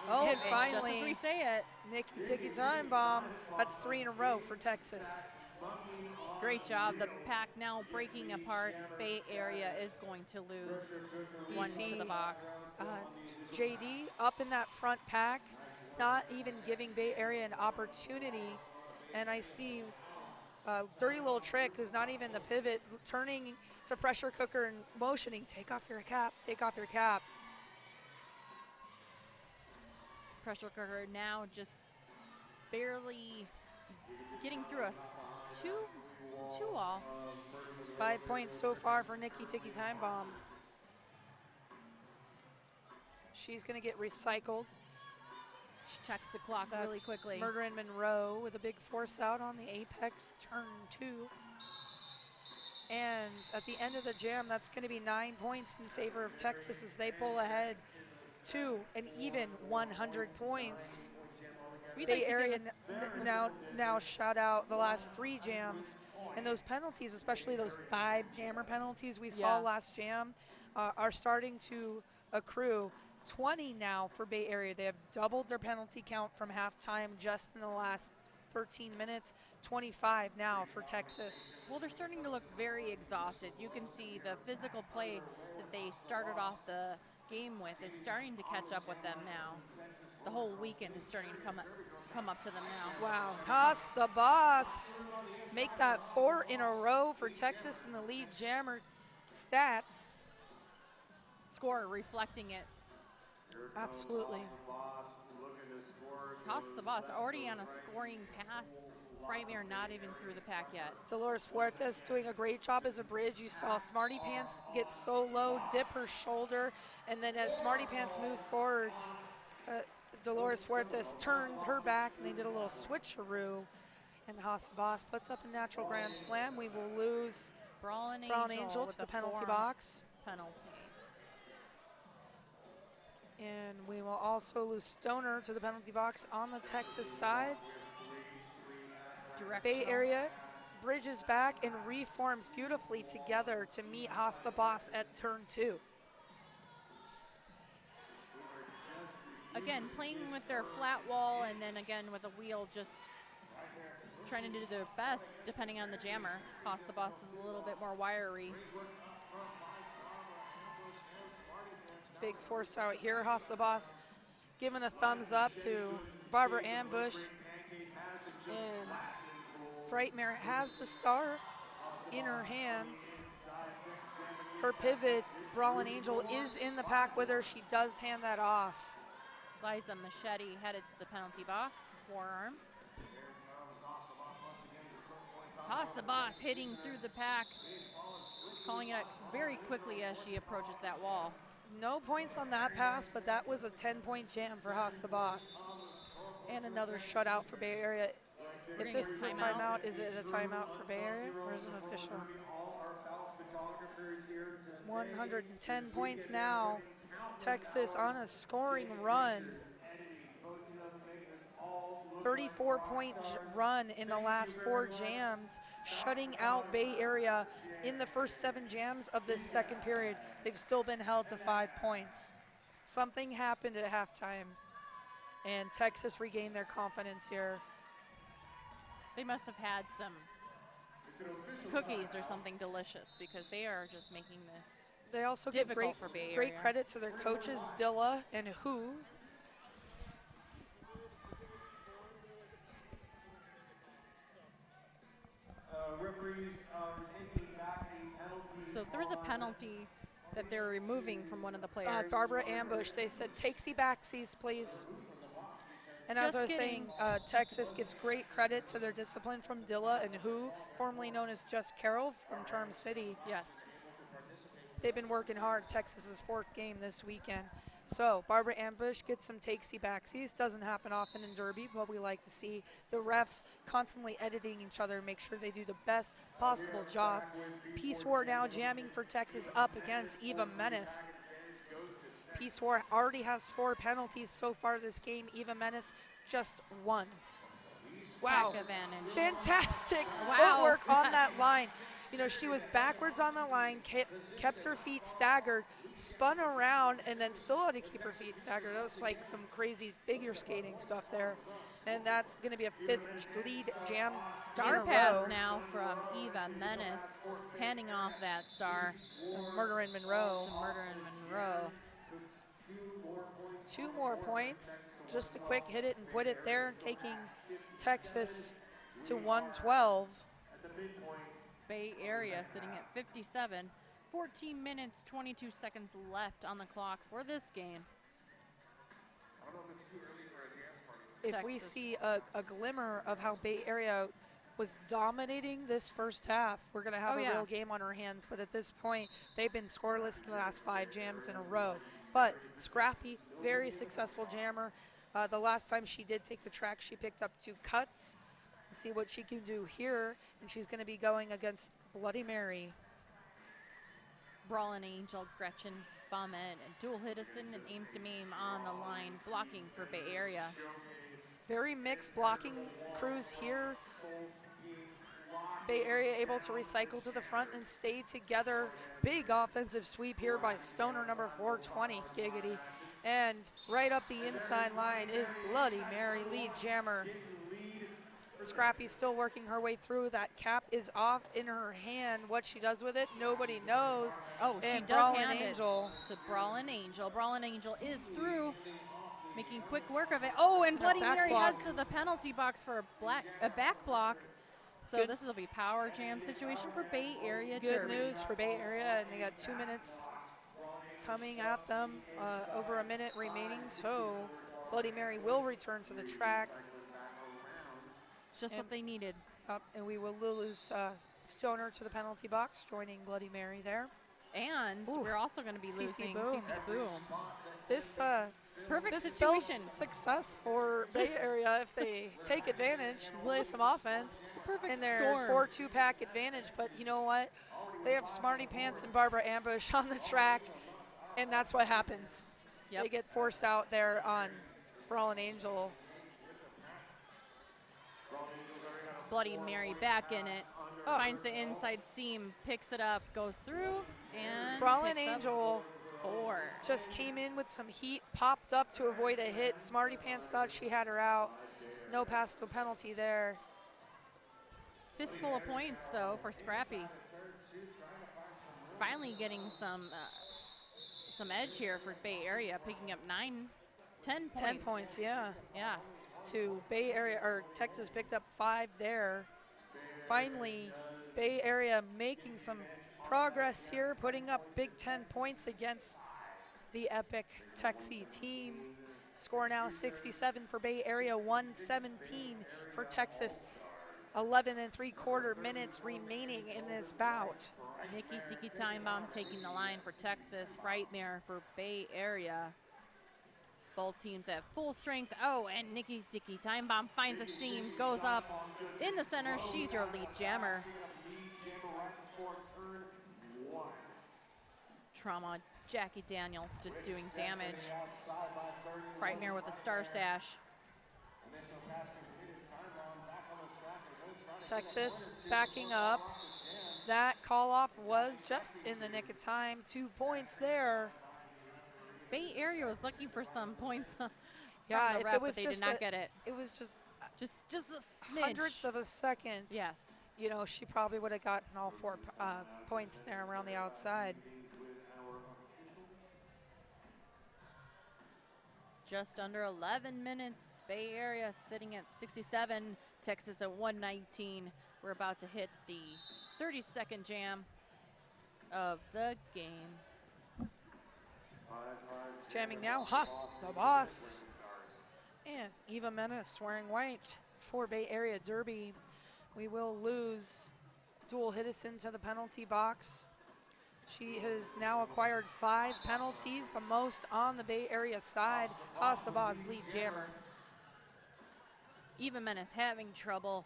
Oh, and finally, just as we say it, Nikki Tiki Time Bomb. That's 3 in a row for Texas. Great job. The pack now breaking apart. Bay Area is going to lose one to the box. JD up in that front pack, not even giving Bay Area an opportunity. And I see Dirty Little Trick, who's not even the pivot, turning to Pressure Cooker and motioning, take off your cap, take off your cap. Pressure Cooker now just barely getting through a 2-all. 5 points so far for Nikki Tiki Time Bomb. She's going to get recycled. She checks the clock really quickly. Murder in Monroe with a big force out on the apex, turn 2. And at the end of the jam, that's going to be 9 points in favor of Texas as they pull ahead to an even 100 points. Bay Area now shut out the last 3 jams. And those penalties, especially those 5 jammer penalties we saw last jam, are starting to accrue. 20 now for Bay Area. They have doubled their penalty count from halftime just in the last 13 minutes. 25 now for Texas. Well, they're starting to look very exhausted. You can see the physical play that they started off the game with is starting to catch up with them now. The whole weekend is starting to come up to them now. Wow, Haas the boss. Make that 4 in a row for Texas in the lead jammer stats. Score reflecting it. Absolutely. Haas the boss already on a scoring pass. Frightmare not even through the pack yet. Dolores Fuertes doing a great job as a bridge. You saw Smarty Pants get so low, dip her shoulder, and then as Smarty Pants moved forward, Dolores Fuertes turned her back and they did a little switcheroo. And Haas the boss puts up a natural grand slam. We will lose Brawlin' Angel to the penalty box. Penalty. And we will also lose Stoner to the penalty box on the Texas side. Bay Area bridges back and reforms beautifully together to meet Haas the boss at turn 2. Again, playing with their flat wall and then again with a wheel, just trying to do their best depending on the jammer. Haas the boss is a little bit more wiry. Big force out here. Haas the boss giving a thumbs up to Barbara Ambush. And Frightmare has the star in her hands. Her pivot, Brawlin' Angel, is in the pack with her. She does hand that off. Liza Machete headed to the penalty box, forearm. Haas the boss hitting through the pack, calling it very quickly as she approaches that wall. No points on that pass, but that was a 10-point jam for Haas the boss. And another shutout for Bay Area. If this is a timeout, is it a timeout for Bay Area or is it official? 110 points now. Texas on a scoring run. 34-point run in the last 4 jams, shutting out Bay Area in the first 7 jams of this second period. They've still been held to 5 points. Something happened at halftime, and Texas regained their confidence here. They must have had some cookies or something delicious because they are just making this They also give difficult for Bay Area. great credit to their coaches, Dilla and Who. So there was a penalty that they're removing from one of the players. Barbara Ambush, they said takesy backsies, please. And as I was saying, Texas gives great credit to their discipline from Dilla and Who, formerly known as Just Carroll from Charm City. Yes. They've been working hard. Texas's 4th game this weekend. So Barbara Ambush gets some takesy backsies. Doesn't happen often in Derby, but we like to see the refs constantly editing each other, make sure they do the best possible job. Peace War now jamming for Texas up against Eva Menace. Peace War already has 4 penalties so far this game. Eva Menace just 1. Wow, fantastic footwork on that line. You know, she was backwards on the line, kept her feet staggered, spun around, and then still had to keep her feet staggered. That was like some crazy figure skating stuff there. And that's going to be a 5th lead jam Star pass now from Eva Menace, handing off that star. Murder in Monroe. To Murder in Monroe. 2 more points. Just a quick hit it and quit it there, taking Texas to 112. Bay Area sitting at 57. 14 minutes, 22 seconds left on the clock for this game. If we see a glimmer of how Bay Area was dominating this first half, we're going to have a real game on our hands. But at this point, they've been scoreless in the last 5 jams in a row. But scrappy, very successful jammer. The last time she did take the track, she picked up 2 cuts. See what she can do here, and she's going to be going against Bloody Mary. Brawlin' Angel, Gretchen Vomit, and Dual Hiddison and Aims to Maim on the line, blocking for Bay Area. Very mixed blocking crews here. Bay Area able to recycle to the front and stay together. Big offensive sweep here by Stoner number 420, Giggity. And right up the inside line is Bloody Mary, lead jammer. Scrappy still working her way through. That cap is off in her hand. What she does with it, nobody knows. Oh, she and does Brawlin' hand Angel. it to Brawlin' Angel. Brawlin' Angel is through, making quick work of it. Oh, and Bloody back Mary block. heads to the penalty box for a back block. So Good. this will be power jam situation for Bay Area Good Derby. news for Bay Area, and they got 2 minutes coming at them, over a minute remaining. So Bloody Mary will return to the track. Just what they needed. And we will lose Stoner to the penalty box, joining Bloody Mary there. And Ooh, we're also going to be CC losing Boom. CC Boom. This Perfect this situation. spells success for Bay Area if they take advantage, play some offense. It's a perfect in their storm. 4-2 pack advantage. But you know what? They have Smarty Pants and Barbara Ambush on the track, and that's what happens. Yep. They get forced out there on Brawlin' Angel. Bloody Mary back in it. Oh. Finds the inside seam, picks it up, goes through, and Brawlin' picks up Angel 4. just came in with some heat, popped up to avoid a hit. Smarty Pants thought she had her out. No pass, no penalty there. Fistful of points, though, for Scrappy. Finally getting some edge here for Bay Area, picking up 10 points. 10 points, yeah. Yeah. To Bay Area, or Texas picked up 5 there. Finally, Bay Area making some progress here, putting up big 10 points against the epic Texie team. Score now 67 for Bay Area, 117 for Texas. 11 3/4 minutes remaining in this bout. Nikki Tiki Time Bomb taking the line for Texas. Frightmare for Bay Area. Both teams at full strength. Oh, and Nikki Tiki Time Bomb finds a seam, goes up in the center. She's your lead jammer. Trauma, Jackie Daniels just doing damage. Frightmare with the star stash. Texas backing up. That call off was just in the nick of time. 2 points there. Bay Area was looking for some points from Yeah, the if ref, it was but they just did not get it. It was just a smidge. hundredths of a second. Yes. You know, she probably would have gotten all 4 points there around the outside. Just under 11 minutes. Bay Area sitting at 67. Texas at 119. We're about to hit the 30-second jam of the game. Jamming now, Huss, the boss. And Eva Menace wearing white for Bay Area Derby. We will lose Dual Hiddison to the penalty box. She has now acquired 5 penalties, the most on the Bay Area side. Huss, the boss, lead jammer. Eva Menace having trouble.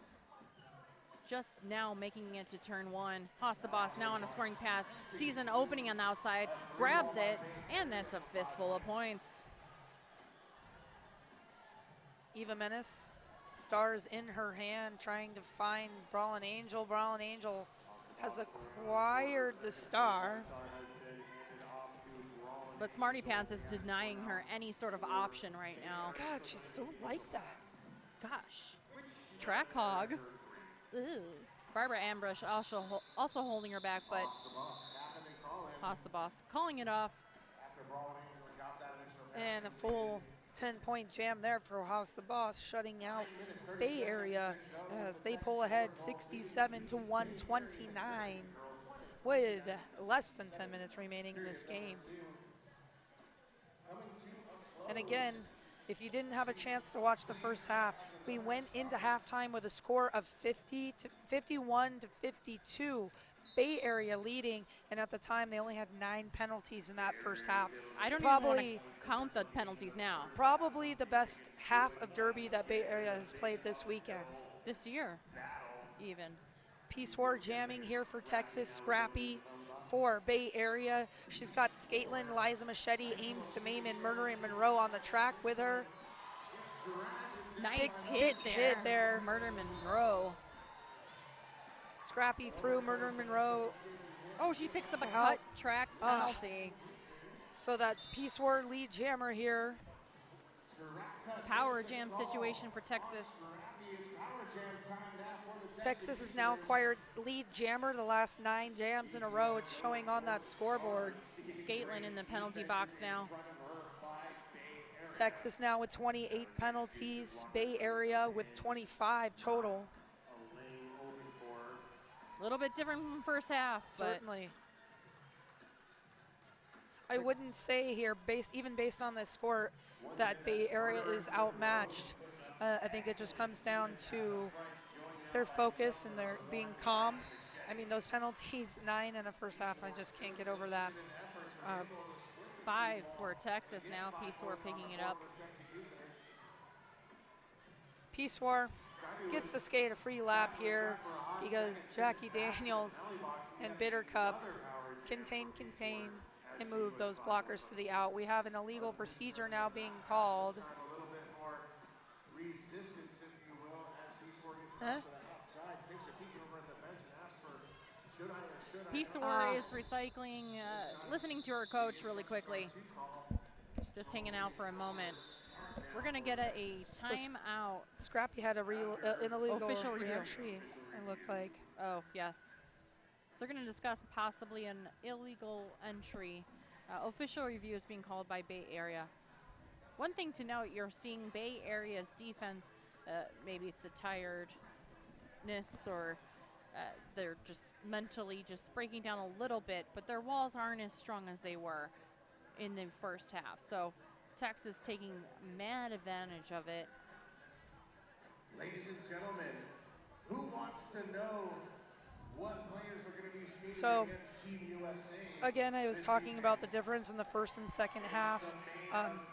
Just now making it to turn 1. Haas the boss now on a scoring pass. Sees an opening on the outside, grabs it, and that's a fistful of points. Eva Menace, stars in her hand, trying to find Brawlin' Angel. Brawlin' Angel has acquired the star. But Smarty Pants is denying her any sort of option right now. God, she's so like that. Gosh. Track hog. Ew. Barbara Ambush also holding her back, but Haas the boss calling it off. And a full 10-point jam there for Haas the boss, shutting out Bay Area as they pull ahead 67 to 129 with less than 10 minutes remaining in this game. And again, if you didn't have a chance to watch the first half, we went into halftime with a score of 51 to 52. Bay Area leading, and at the time they only had 9 penalties in that first half. I don't even want to count the penalties now. Probably the best half of Derby that Bay Area has played this weekend. This year, even. Peace War jamming here for Texas. Scrappy for Bay Area. She's got Scaitlin, Liza Machete, Ames to Maim, and Murder and Monroe on the track with her. Nice Big hit there. Murder Monroe. Scrappy through Murder Monroe. Oh, she picks up a Out. cut track penalty. So that's Peace War lead jammer here. Power jam situation for Texas. Texas has now acquired lead jammer the last 9 jams in a row. It's showing on that scoreboard. Scaitlin in the penalty box now. Texas now with 28 penalties. Bay Area with 25 total. A little bit different from the first half. Certainly. I wouldn't say here, even based on this score, that Bay Area is outmatched. I think it just comes down to their focus and their being calm. I mean, those penalties, 9 in the first half, I just can't get over that. 5 for Texas now. Peace War picking it up. Peace War gets to skate a free lap here because Jackie Daniels and Bitter Cup contain, and move those blockers to the out. We have an illegal procedure now being called. Huh? Peace War is recycling, listening to her coach really quickly. Just hanging out for a moment. We're going to get a timeout. Scrappy had an illegal official re-entry, it looked like. Oh, yes. So they're going to discuss possibly an illegal entry. Official review is being called by Bay Area. One thing to note, you're seeing Bay Area's defense, maybe it's a tiredness or they're just mentally just breaking down a little bit, but their walls aren't as strong as they were in the first half. So Texas taking mad advantage of it. Ladies and gentlemen, who wants to know what players are going to be skating against Team USA? Again, I was talking about the difference in the first and second half,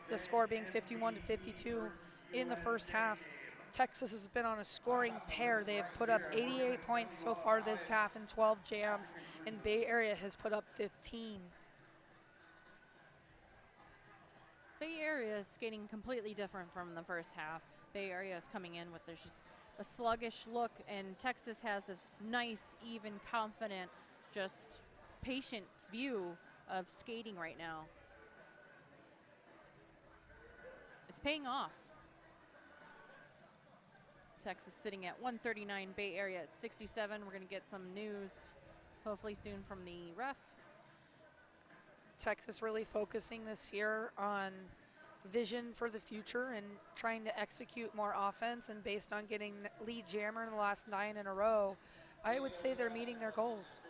the score being 51-52 in the first half. Texas has been on a scoring tear. They have put up 88 points so far this half in 12 jams, and Bay Area has put up 15. Bay Area is skating completely different from the first half. Bay Area is coming in with just a sluggish look, and Texas has this nice, even, confident, just patient view of skating right now. It's paying off. Texas sitting at 139, Bay Area at 67. We're going to get some news hopefully soon from the ref. Texas really focusing this year on vision for the future and trying to execute more offense, and based on getting lead jammer in the last 9 in a row, I would say they're meeting their goals.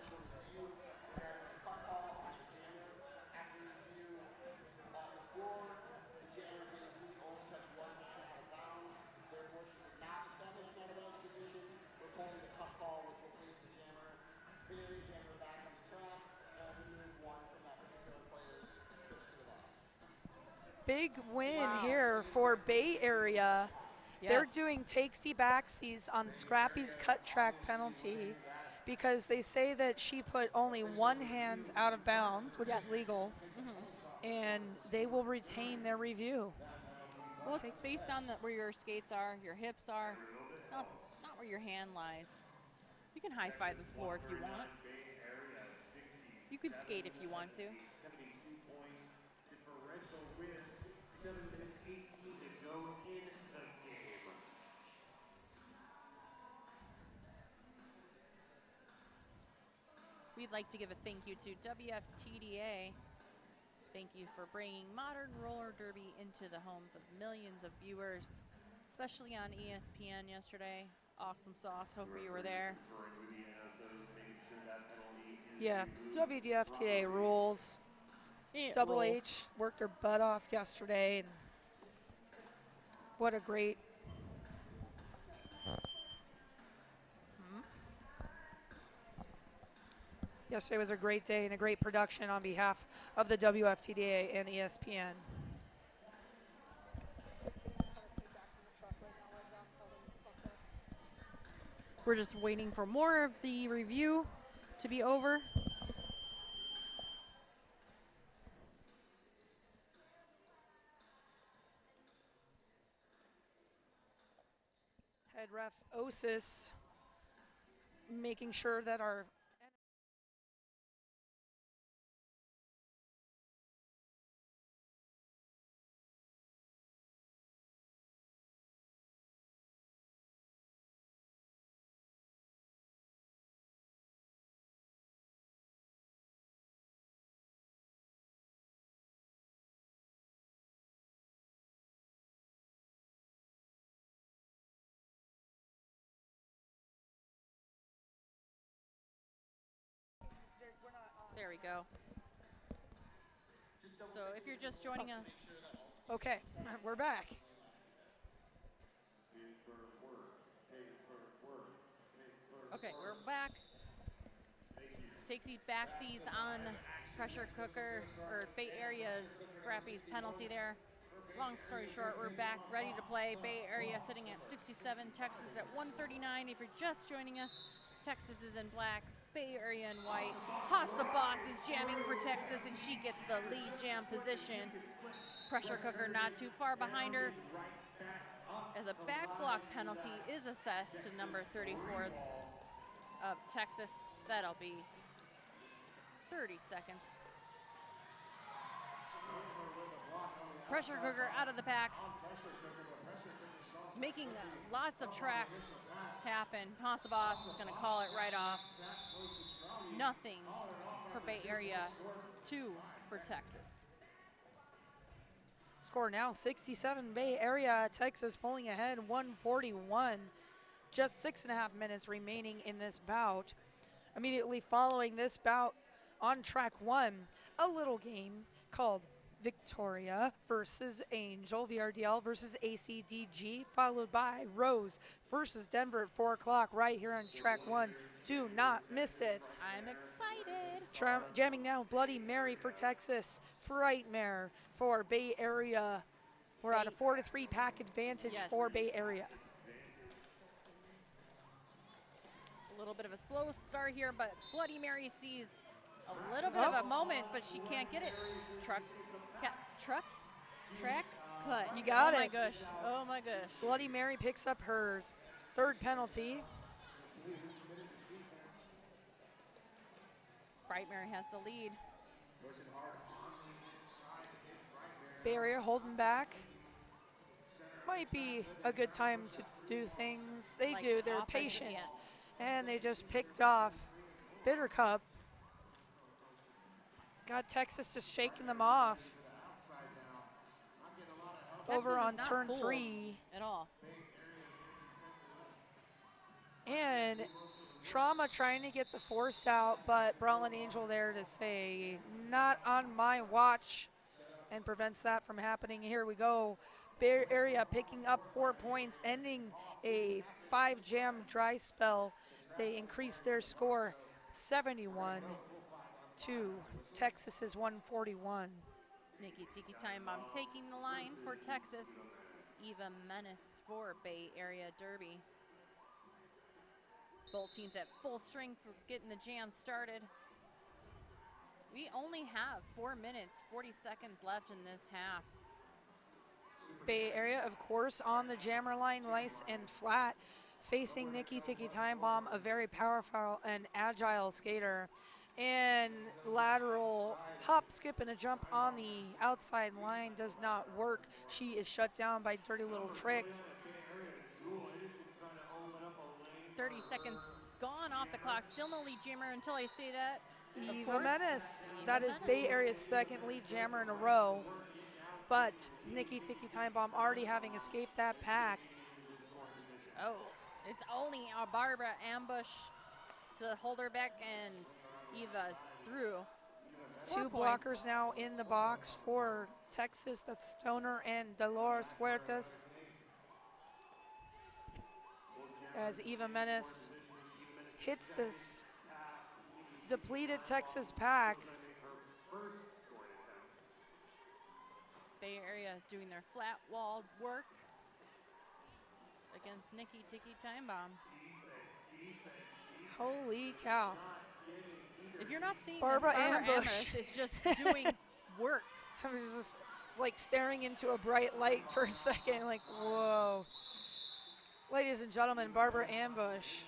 Big win here for Bay Area. Yes. They're doing takesy-backsies on Scrappy's cut track penalty because they say that she put only one hand out of bounds, which is legal, and they will retain their review. Well, it's based on where your skates are, your hips are, not where your hand lies. You can high-five the floor if you want. You can skate if you want to. 7 minutes 18 to go in the game. We'd like to give a thank you to WFTDA. Thank you for bringing modern roller derby into the homes of millions of viewers, especially on ESPN yesterday. Awesome sauce. Hope you were there. Yeah, WFTDA rules. Double H worked her butt off yesterday, and what a great yesterday was a great day and a great production on behalf of the WFTDA and ESPN. We're just waiting for more of the review to be over. Head ref Osis making sure that our There we go. So if you're just joining us. Okay, we're back. Okay, we're back. Takes these backsies on pressure cooker, or Bay Area's Scrappy's penalty there. Long story short, we're back, ready to play. Bay Area sitting at 67, Texas at 139. If you're just joining us, Texas is in black, Bay Area in white. Haas the boss is jamming for Texas, and she gets the lead jam position. Pressure cooker not too far behind her, as a back block penalty is assessed to number 34 of Texas. That'll be 30 seconds. Pressure cooker out of the pack, making lots of track happen. Haas the boss is going to call it right off. Nothing for Bay Area, 2 for Texas. Score now 67 Bay Area, Texas pulling ahead 141. Just 6.5 minutes remaining in this bout. Immediately following this bout on track 1, a little game called Victoria versus Angel, VRDL versus ACDG, followed by Rose versus Denver at 4 o'clock right here on track 1. Do not miss it. I'm excited. Jamming now, Bloody Mary for Texas, Frightmare for Bay Area. We're at a 4-3 pack advantage for Bay Area. A little bit of a slow start here, but Bloody Mary sees a little bit of a moment, but she can't get it. Track cut. You got it. Oh my gosh. Oh my gosh. Bloody Mary picks up her 3rd penalty. Frightmare has the lead. Bay Area holding back. Might be a good time to do things. They Like do. They're offensive, patient. yes. And they just picked off Bitter Cup. Got Texas just shaking them off. Over Texas on is not turn fooled 3. at all. And Trauma trying to get the force out, but Brawlin' Angel there to say, not on my watch, and prevents that from happening. Here we go. Bay Area picking up 4 points, ending a 5-jam dry spell. They increased their score 71 to Texas's 141. Nikki Tiki Time Bomb taking the line for Texas. Eva Menace for Bay Area Derby. Both teams at full strength for getting the jam started. We only have 4 minutes, 40 seconds left in this half. Bay Area, of course, on the jammer line, nice and flat, facing Nikki Tiki Time Bomb, a very powerful and agile skater. And lateral hop, skip, and a jump on the outside line does not work. She is shut down by Dirty Little Trick. 30 seconds gone off the clock. Still no lead jammer until I say that. Eva Menace. That is Bay Area's 2nd lead jammer in a row. But Nikki Tiki Time Bomb already having escaped that pack. Oh, it's only a Barbara ambush to hold her back, and Eva's through. 2 blockers now in the box for Texas. That's Stoner and Dolores Fuertes. As Eva Menace hits this depleted Texas pack. Bay Area is doing their flat wall work against Nikki Tiki Time Bomb. Holy cow. If you're not seeing Barbara this, Barbara Ambush is just doing work. I was just like staring into a bright light for a second, like, whoa. Ladies and gentlemen, Barbara Ambush.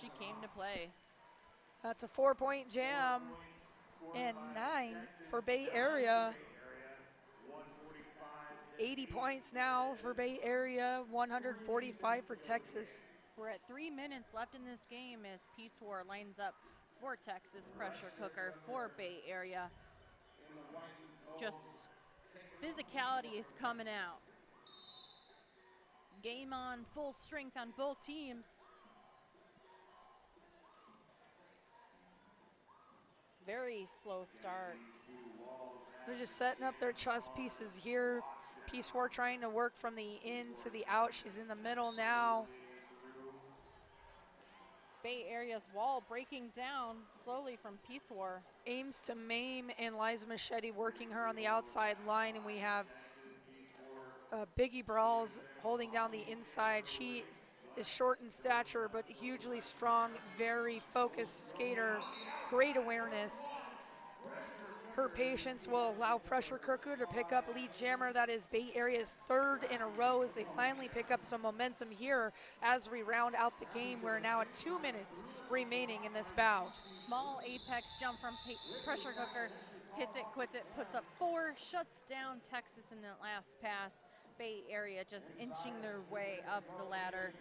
she came to play. That's a 4-point jam and 9 for Bay Area. 80 points now for Bay Area, 145 for Texas. We're at 3 minutes left in this game as Peace War lines up for Texas. Pressure cooker for Bay Area. Just physicality is coming out. Game on, full strength on both teams. Very slow start. They're just setting up their chess pieces here. Peace War trying to work from the in to the out. She's in the middle now. Bay Area's wall breaking down slowly from Peace War. Aims to maim and Liza Machete working her on the outside line, and we have Biggie Brawls holding down the inside. She is short in stature, but hugely strong, very focused skater, great awareness. Her patience will allow Pressure Cooker to pick up lead jammer. That is Bay Area's 3rd in a row as they finally pick up some momentum here as we round out the game. We're now at 2 minutes remaining in this bout. Small apex jump from Pressure Cooker. Hits it, quits it, puts up 4, shuts down Texas in that last pass. Bay Area just inching their way up the ladder.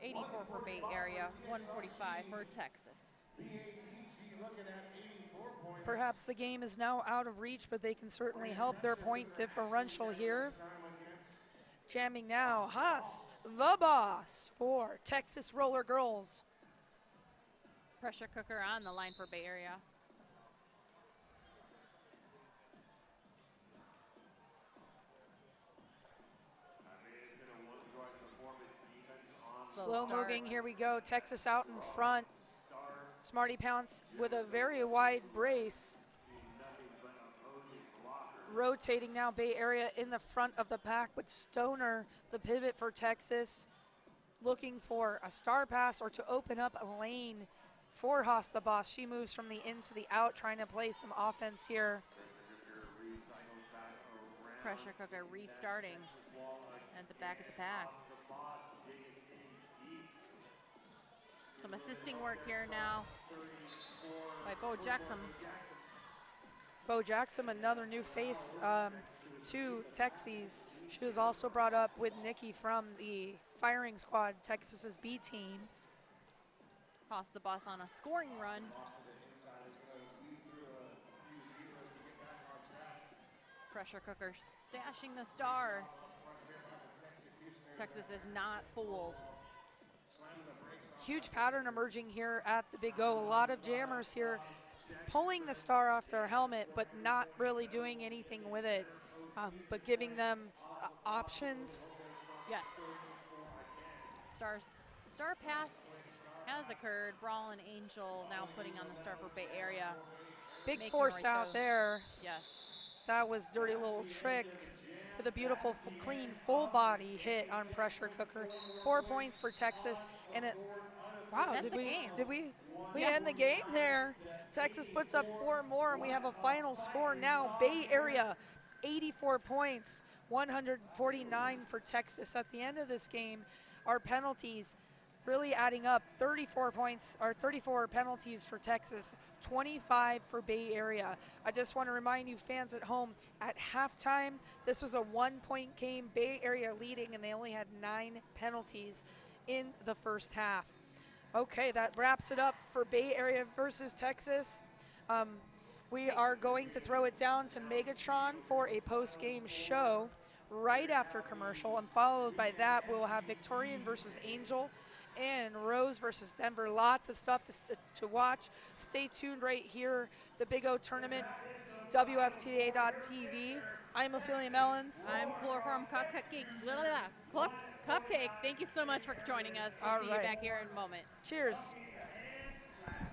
84 for Bay Area, 145 for Texas. Perhaps the game is now out of reach, but they can certainly help their point differential here. Jamming now, Haas, the boss for Texas Roller Girls. Pressure Cooker on the line for Bay Area. Slow moving, here we go. Texas out in front. Smarty Pounce with a very wide brace. Rotating now, Bay Area in the front of the pack with Stoner, the pivot for Texas. Looking for a star pass or to open up a lane for Haas the boss. She moves from the in to the out, trying to play some offense here. Pressure Cooker restarting at the back of the pack. Some assisting work here now by Bo Jackson. Bo Jackson, another new face to Texas. She was also brought up with Nikki from the firing squad, Texas's B team. Haas the boss on a scoring run. Pressure Cooker stashing the star. Texas is not fooled. Huge pattern emerging here at the Big O. A lot of jammers here pulling the star off their helmet, but not really doing anything with it, but giving them options. Yes. Star pass has occurred. Brawl and Angel now putting on the star for Bay Area. Big force out there. Yes. That was dirty little trick with a beautiful, clean, full body hit on Pressure Cooker. 4 points for Texas, and it. Wow, That's did we end the game there? Texas puts up 4 more, and we have a final score now. Bay Area, 84 points, 149 for Texas. At the end of this game, our penalties really adding up. 34 points, or 34 penalties for Texas, 25 for Bay Area. I just want to remind you fans at home, at halftime, this was a 1-point game, Bay Area leading, and they only had 9 penalties in the first half. Okay, that wraps it up for Bay Area versus Texas. We are going to throw it down to Megatron for a post-game show right after commercial, and followed by that, we'll have Victorian versus Angel and Rose versus Denver. Lots of stuff to watch. Stay tuned right here. The Big O Tournament, WFTDA.tv. I'm Ophelia Mellons. I'm Chloroform Cupcake. Cupcake. Thank you so much for joining us. We'll see you back here in a moment. Cheers.